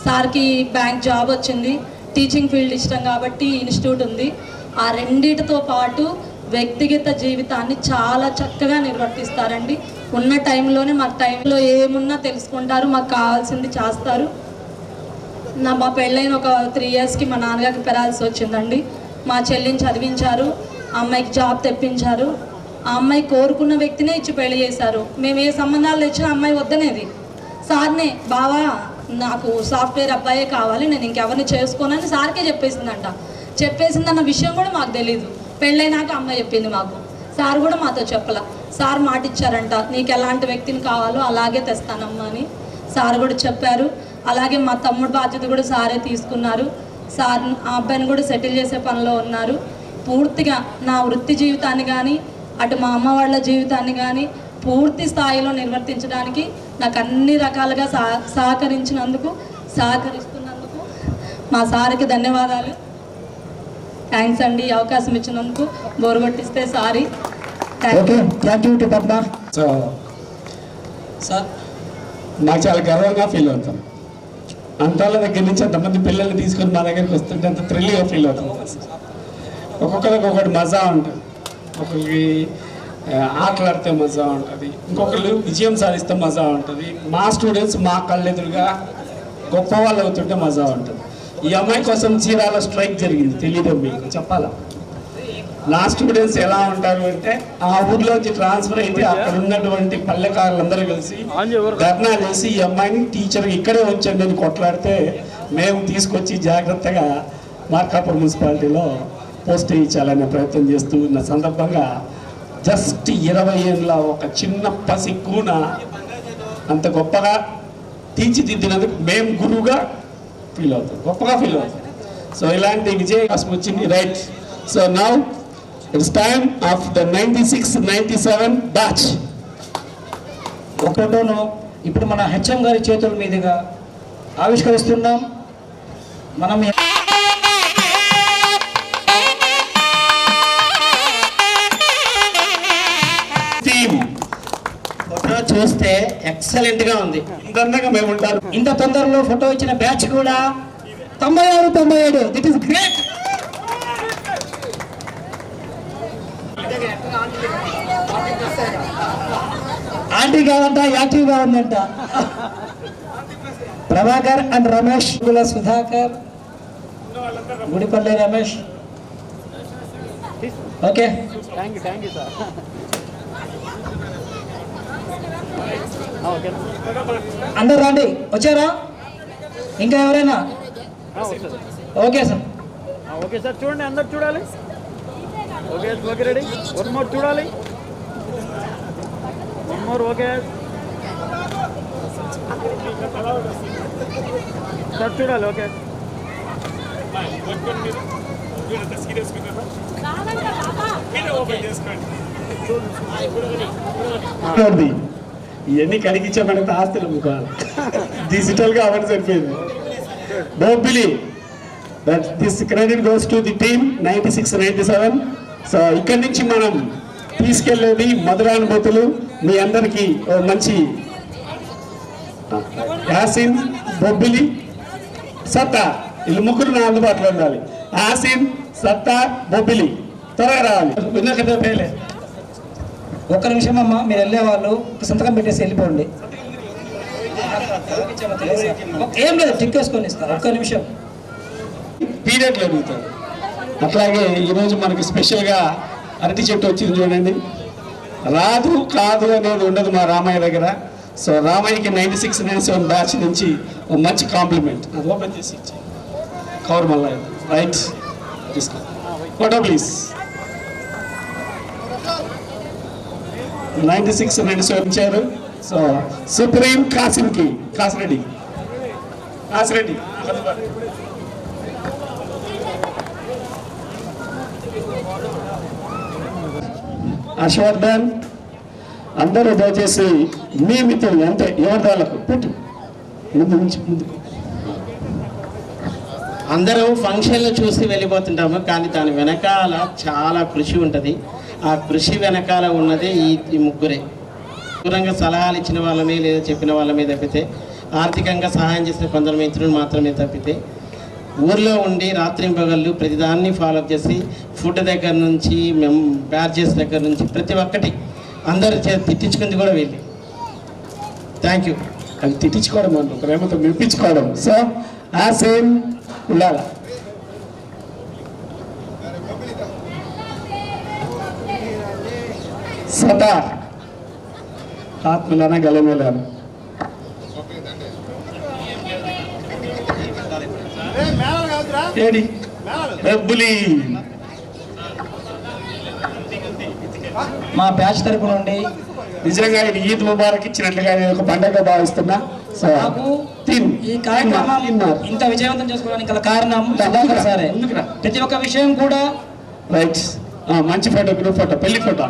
సార్కి బ్యాంక్ జాబ్ వచ్చింది, టీచింగ్ ఫీల్డ్ ఇష్టం కాబట్టి ఇన్స్టిట్యూట్ ఉంది. ఆ రెండిటితో పాటు వ్యక్తిగత జీవితాన్ని చాలా చక్కగా నిర్వర్తిస్తారండి. ఉన్న టైంలోనే మాకు టైంలో ఏమున్నా తెలుసుకుంటారు, మాకు కావాల్సింది చేస్తారు. మా పెళ్ళైన ఒక 3 yearsకి మా నాన్నగారికి పెరాల్సి వచ్చిందండి. మా చెల్లిని చదివించారు, ఆ అమ్మాయికి జాబ్ తెప్పించారు. ఆ అమ్మాయి కోరుకున్న వ్యక్తినే ఇచ్చి పెళ్లి చేశారు. మేము ఏ సంబంధాలు తెచ్చినా అమ్మాయి వద్దనేది. సార్నే బావా నాకు సాఫ్ట్వేర్ అబ్బాయే కావాలి, నేను ఇంకెవరిని చేసుకోనని సార్కే చెప్పేసిందంట. చెప్పేసిందన్న విషయం కూడా మాకు తెలీదు. పెళ్ళైనాక అమ్మాయి చెప్పింది మాకు. సార్ కూడా మాతో చెప్పలా. సార్ మాట ఇచ్చారంట, నీకు ఎలాంటి వ్యక్తిని కావాలో అలాగే తెస్తానమ్మా అని సార్ కూడా చెప్పారు. అలాగే మా తమ్ముడు బాధ్యత కూడా సారే తీసుకున్నారు. సార్ ఆ అబ్బాయిని కూడా సెటిల్ చేసే పనిలో ఉన్నారు. పూర్తిగా నా వృత్తి జీవితాన్ని కానీ అటు మా అమ్మ వాళ్ళ జీవితాన్ని కానీ పూర్తి స్థాయిలో నిర్వర్తించడానికి నాకు అన్ని రకాలుగా సహకరిస్తున్నందుకు మా సార్కి ధన్యవాదాలు. థ్యాంక్స్ అండి, ఈ అవకాశం ఇచ్చినందుకు. బోరు కొట్టిస్తే సారీ. సో సార్ నాకు చాలా గర్వంగా ఫీల్ అవుతాం. అంతాల దగ్గర నుంచి అంతమంది పిల్లల్ని తీసుకొని మా దగ్గరికి వస్తుంటే అంత థ్రిల్గా ఫీల్ అవుతాం. ఒక్కొక్కరికి ఒకటి మజా ఉంటుంది. ఒకరికి ఆటలాడితే మజా ఉంటుంది, ఇంకొకరు విజయం సాధిస్తే మజా ఉంటుంది. మా స్టూడెంట్స్ మా కళ్ళెదురుగా గొప్ప వాళ్ళు అవుతుంటే మజా ఉంటుంది. ఈ అమ్మాయి కోసం చీరాల స్ట్రైక్ జరిగింది, తెలియదు మీకు చెప్పాలా. నా స్టూడెంట్స్ ఎలా ఉంటారు అంటే ఆ ఊర్లోంచి ట్రాన్స్ఫర్ అయితే అక్కడ ఉన్నటువంటి పల్లెకారులందరూ కలిసి ధర్నా చేసి ఈ అమ్మాయిని టీచర్ ఇక్కడే ఉంచండి అని కొట్లాడితే మేము తీసుకొచ్చి జాగ్రత్తగా మార్కాపూర్ మున్సిపాలిటీలో పోస్ట్ చేయించాలనే ప్రయత్నం చేస్తూ ఉన్న సందర్భంగా జస్ట్ 20 ఏళ్ళ ఒక చిన్న పసి కూన అంత గొప్పగా తీర్చిదిద్దినందుకు మేము గురువుగా ఫీల్ అవుతాం, గొప్పగా ఫీల్ అవుతాం. సో ఇలాంటి విజయకాశం వచ్చింది, right. So now it's time of the 96-97 batch. ఒక ఫోటోను ఇప్పుడు మన హెచ్ఎం గారి చేతుల మీదుగా ఆవిష్కరిస్తున్నాం. మనం ఫోటో చూస్తే ఎక్సలెంట్ గా ఉంది. మేము ఉంటారు. ఇంత తొందరలో ఫోటో ఇచ్చిన బ్యాచ్ కూడా 96-97. దిట్ ఈస్ గ్రేట్. ఆంటీ కాదంట, యాక్టివ్గా ఉందంట. Prabhakar and Ramesh, Sudhakar, Gudipalli Ramesh. Okay, thank you sir. అందరు రండి. వచ్చారా ఇంకా ఎవరైనా? Okay sir. ఓకే సార్, చూడండి, అందరు చూడాలి. Okay okay, ready. 1 more చూడాలి. 1 more. ఓకే సార్, చూడాలి. ఓకే ఇవన్నీ కడిగించామంటే ఆస్తులు అమ్ముకోవాలి. డిజిటల్గా అవ్వడం సరిపోయింది. Don't believe that this credit goes to the team 96-97. So ఇక్కడి నుంచి మనం తీసుకెళ్లేది మధురానుభూతులు. మీ అందరికీ మంచి యాసిన్, బొబ్బిలి, సత్తా, వీళ్ళు 3 నా అందుబాటులో ఉండాలి. యాసిన్, సత్తా, బొబ్బిలి త్వరగా రావాలి. విన్నాక పేలే. ఒక్క నిమిషం అమ్మా, మీరు వెళ్ళే వాళ్ళు సంతకం పెట్టేసి వెళ్ళిపోండి. ఏం లేదు, టిక్ వేసుకొని ఇస్తారు. ఒక్క నిమిషం. పీరియడ్లు అడుగుతారు. అట్లాగే ఈరోజు మనకి స్పెషల్గా అరటి చెట్టు వచ్చింది చూడండి. రాదు కాదు అనేది ఉండదు మా రామయ్య దగ్గర. సో రామయ్యకి 96-97 బ్యాచ్ నుంచి ఒక మంచి కాంప్లిమెంట్. అది ఓపెన్ చేసి ఇచ్చాయి కవర్ మళ్ళీ రైట్ తీసుకో ఫోటో ప్లీజ్. 96-97 ఇచ్చారు. So supreme Kasireddy Harshavardhan. అందరూ దయచేసి మీ మిత్రులు అంతే ఎవరి వాళ్ళకు పెట్టు ముందు. అందరూ ఫంక్షన్లు చూసి వెళ్ళిపోతుంటాము, కానీ దాని వెనకాల చాలా కృషి ఉంటుంది. ఆ కృషి వెనకాల ఉన్నది ఈ ముగ్గురే. దూరంగా సలహాలు ఇచ్చిన వాళ్ళమే లేదా చెప్పిన వాళ్ళమే తప్పితే, ఆర్థికంగా సహాయం చేసిన కొందరు మిత్రులు మాత్రమే తప్పితే, ఊర్లో ఉండి రాత్రింపగళ్ళు ప్రతిదాన్ని ఫాలో చేసి ఫుడ్ దగ్గర నుంచి మేము బ్యాడ్జెస్ దగ్గర నుంచి ప్రతి ఒక్కటి అందరు తిట్టించుకుంది కూడా వెళ్ళి. Thank you. అది తిట్టించుకోవడం అంటారు, ప్రేమతో మెప్పించుకోవడం. సో ఆ సేమ్ ఉండాలి. సదా ఆత్మలన గలమేలాను. ఏడి డబ్బులి మా బ్యాచ్ తరపు నుండి నిజంగా ఇది ఈద్ ముబారక్ ఇచ్చినట్లుగా ఒక పండుగ భావిస్తున్నా. సో ఈ కార్యక్రమం ఇంత విజయవంతం చేసుకోవడానికి గల కారణం సుధాకర్ సారే. ప్రతి ఒక్క విషయం కూడా రైట్. మంచి ఫోటో, గ్రూప్ ఫోటో, పెళ్లి ఫోటో,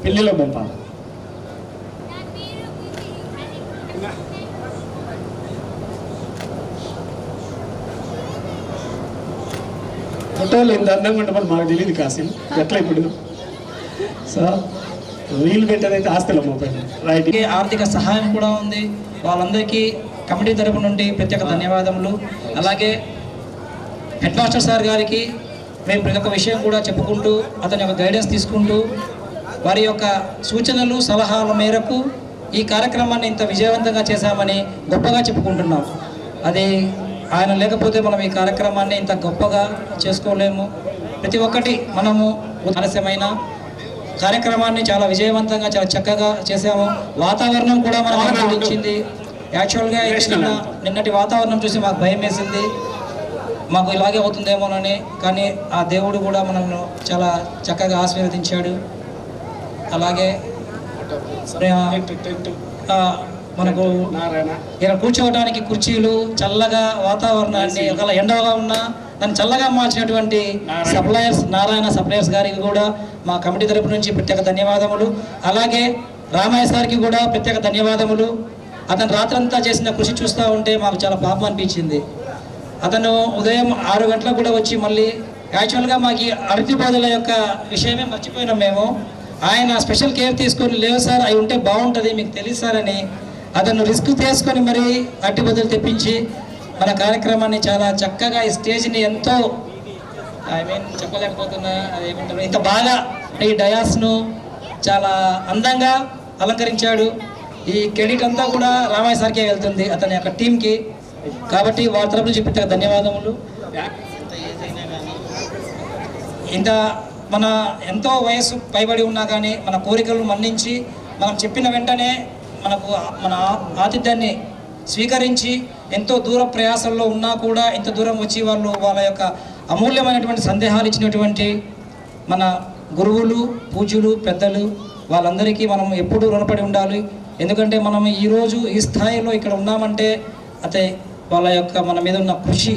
పెళ్లిలో పంపాలి. ఫోటోలు ఎంత అందంగా ఉంటే మాకు తెలియదు కాసిం ఎట్లా ఇప్పుడు. సో రీల్ పెట్టేదైతే ఆస్తులు అమ్మపోయింది. రైట్. ఆర్థిక సహాయం కూడా ఉంది. వాళ్ళందరికీ కమిటీ తరపు నుండి ప్రత్యేక ధన్యవాదములు. అలాగే హెడ్ మాస్టర్ సార్ గారికి మేము ప్రతి ఒక్క విషయం కూడా చెప్పుకుంటూ అతని యొక్క గైడెన్స్ తీసుకుంటూ వారి యొక్క సూచనలు సలహాల మేరకు ఈ కార్యక్రమాన్ని ఇంత విజయవంతంగా చేశామని గొప్పగా చెప్పుకుంటున్నాం. అది ఆయన లేకపోతే మనం ఈ కార్యక్రమాన్ని ఇంత గొప్పగా చేసుకోలేము. ప్రతి ఒక్కటి మనము ఆలస్యమైన కార్యక్రమాన్ని చాలా విజయవంతంగా చాలా చక్కగా చేసాము. వాతావరణం కూడా మనం ఆనందించింది. యాక్చువల్గా నిన్నటి వాతావరణం చూసి మాకు భయం వేసింది, మాకు ఇలాగే అవుతుందేమోనని. కానీ ఆ దేవుడు కూడా మనల్ని చాలా చక్కగా ఆశీర్వదించాడు. అలాగే మనకు ఇక్కడ కూర్చోవడానికి కుర్చీలు, చల్లగా వాతావరణాన్ని ఒకవేళ ఎండగా ఉన్నా దాన్ని చల్లగా మార్చినటువంటి సప్లయర్స్ నారాయణ సప్లయర్స్ గారికి కూడా మా కమిటీ తరపు నుంచి ప్రత్యేక ధన్యవాదములు. అలాగే రామయ్య సార్కి కూడా ప్రత్యేక ధన్యవాదములు. అతను రాత్రంతా చేసిన కృషి చూస్తూ ఉంటే మాకు చాలా పాపం అనిపించింది. అతను ఉదయం 6 గంటలకు కూడా వచ్చి మళ్ళీ యాక్చువల్గా మాకు అరటి బోధల యొక్క విషయమే మర్చిపోయినాం మేము. ఆయన స్పెషల్ కేర్ తీసుకొని లేవు సార్ అవి ఉంటే బాగుంటుంది మీకు తెలియదు సార్ అని అతను రిస్క్ తీసుకొని మరి అరటి బోధలు తెప్పించి మన కార్యక్రమాన్ని చాలా చక్కగా ఈ స్టేజ్ని ఎంతో చెప్పలేకపోతున్నా అదేమంటారు ఇంత బాగా ఈ డయాస్ను చాలా అందంగా అలంకరించాడు. ఈ క్రెడిట్ అంతా కూడా రామయ్య సార్కే వెళ్తుంది అతని యొక్క టీంకి. కాబట్టి వారి తరపు నుంచి ప్రత్యేక ధన్యవాదములు. ఇంత మన ఎంతో వయస్సు పైబడి ఉన్నా కానీ మన కోరికలను మన్నించి మనం చెప్పిన వెంటనే మనకు మన ఆతిథ్యాన్ని స్వీకరించి ఎంతో దూర ప్రయాసంలో ఉన్నా కూడా ఇంత దూరం వచ్చి వాళ్ళ యొక్క అమూల్యమైనటువంటి సందేహాలు ఇచ్చినటువంటి మన గురువులు, పూజ్యులు, పెద్దలు వాళ్ళందరికీ మనం ఎప్పుడూ రుణపడి ఉండాలి. ఎందుకంటే మనం ఈరోజు ఈ స్థాయిలో ఇక్కడ ఉన్నామంటే అదే వాళ్ళ యొక్క మన మీద ఉన్న కృషి.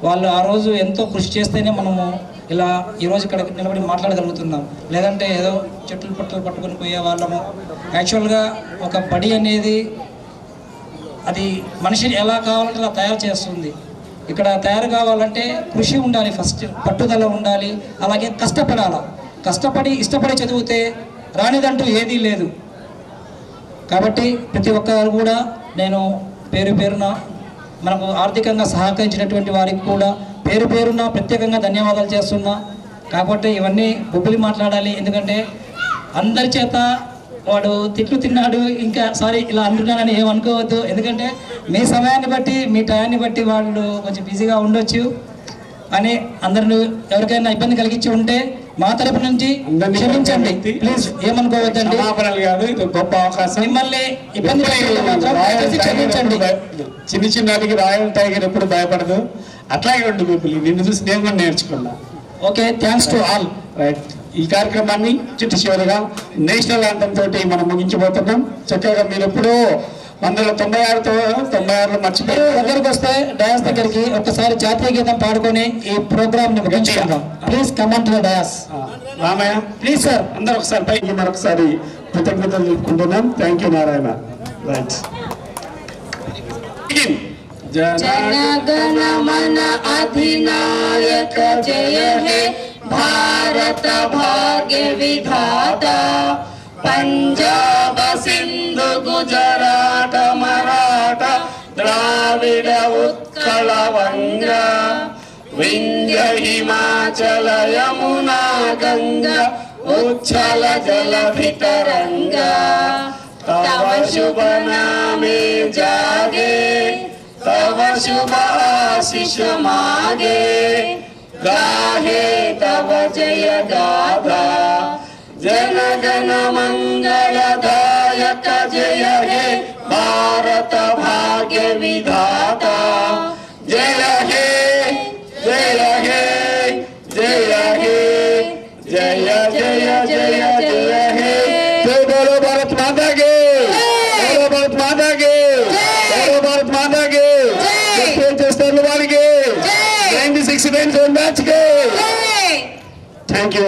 వాళ్ళు ఆ రోజు ఎంతో కృషి చేస్తేనే మనము ఇలా ఈరోజు ఇక్కడ నిలబడి మాట్లాడగలుగుతున్నాం. లేదంటే ఏదో చెట్లు పట్టులు పట్టుకొని పోయే వాళ్ళము. యాక్చువల్గా ఒక బడి అనేది అది మనిషిని ఎలా కావాలంటే అలా తయారు చేస్తుంది. ఇక్కడ తయారు కావాలంటే కృషి ఉండాలి, ఫస్ట్ పట్టుదల ఉండాలి, అలాగే కష్టపడి ఇష్టపడి చదివితే రానిదంటూ ఏదీ లేదు. కాబట్టి ప్రతి ఒక్కరు కూడా నేను పేరున మనకు ఆర్థికంగా సహకరించినటువంటి వారికి కూడా పేరున ప్రత్యేకంగా ధన్యవాదాలు చేస్తున్నా. కాబట్టి ఇవన్నీ బొబ్బిలి మాట్లాడాలి, ఎందుకంటే అందరి చేత వాడు తిట్లు తిన్నాడు ఇంకా సారీ ఇలా అంటున్నానని ఏమనుకోవద్దు. ఎందుకంటే మీ సమయాన్ని బట్టి మీ టయాన్ని బట్టి వాళ్ళు కొంచెం బిజీగా ఉండొచ్చు అని అందరిని ఎవరికైనా ఇబ్బంది కలిగించి ఉంటే మా తరపు నుంచి క్షమించండి ప్లీజ్, ఏమనుకోవద్దండి. క్షమాపణలు కాదు, ఇది గొప్ప అవకాశం. మిమ్మల్ని ఇబ్బంది పెట్టినందుకు మాత్రం దయచేసి క్షమించండి. చిన్న చిన్నటికి రాయల్ టైగర్ ఎప్పుడు భయపడదు, అట్లాగే ఉండు పీపుల్. నిన్ను చూసి నేను కూడా నేర్చుకున్నా. Okay, thanks to all. Right, ఈ కార్యక్రమాన్ని చిట్టు చివరిగా నేషనల్ యాంథమ్ తోటి మనం ముగించబోతున్నాం. చక్కగా మీరు ఎప్పుడూ 96లో మర్చిపోయి దగ్గరికి వస్తే డయాస్ దగ్గరికి ఒక్కసారి జాతీయ గీతం పాడుకొని ఈ ప్రోగ్రామ్ ని ముగించుకుందాం. Please come on to the dais. Ramayya please sir, అందరూ ఒకసారి పైకి మరొకసారి కృతజ్ఞతలు చెప్పుకుంటున్నాం. Thank you Narayana. రైట్, జనగణ మన అధినాయక జయ హే భారత భాగ్య విధాత పంజాబ సింధు గుజరాట మరాఠ ద్రావిడ ఉత్కళ వంగ వింధ్య హిమాచల యమునా గంగా ఉచ్ఛల జల వితరంగ తవ శుభ నామే జాగే तव शुभ आशीष मागे गाहे तव जय गाथा जन गण मंगलदायक जय हे भारत भाग्य विधाता जय हे जय हे जय हे जय जय जय जय हे। जय बोलो भारत माता के, बोलो भारत माता के, बोलो भारत माता के, వాళ్ళకి 96 మ్యాచ్ కి థ్యాంక్ యూ.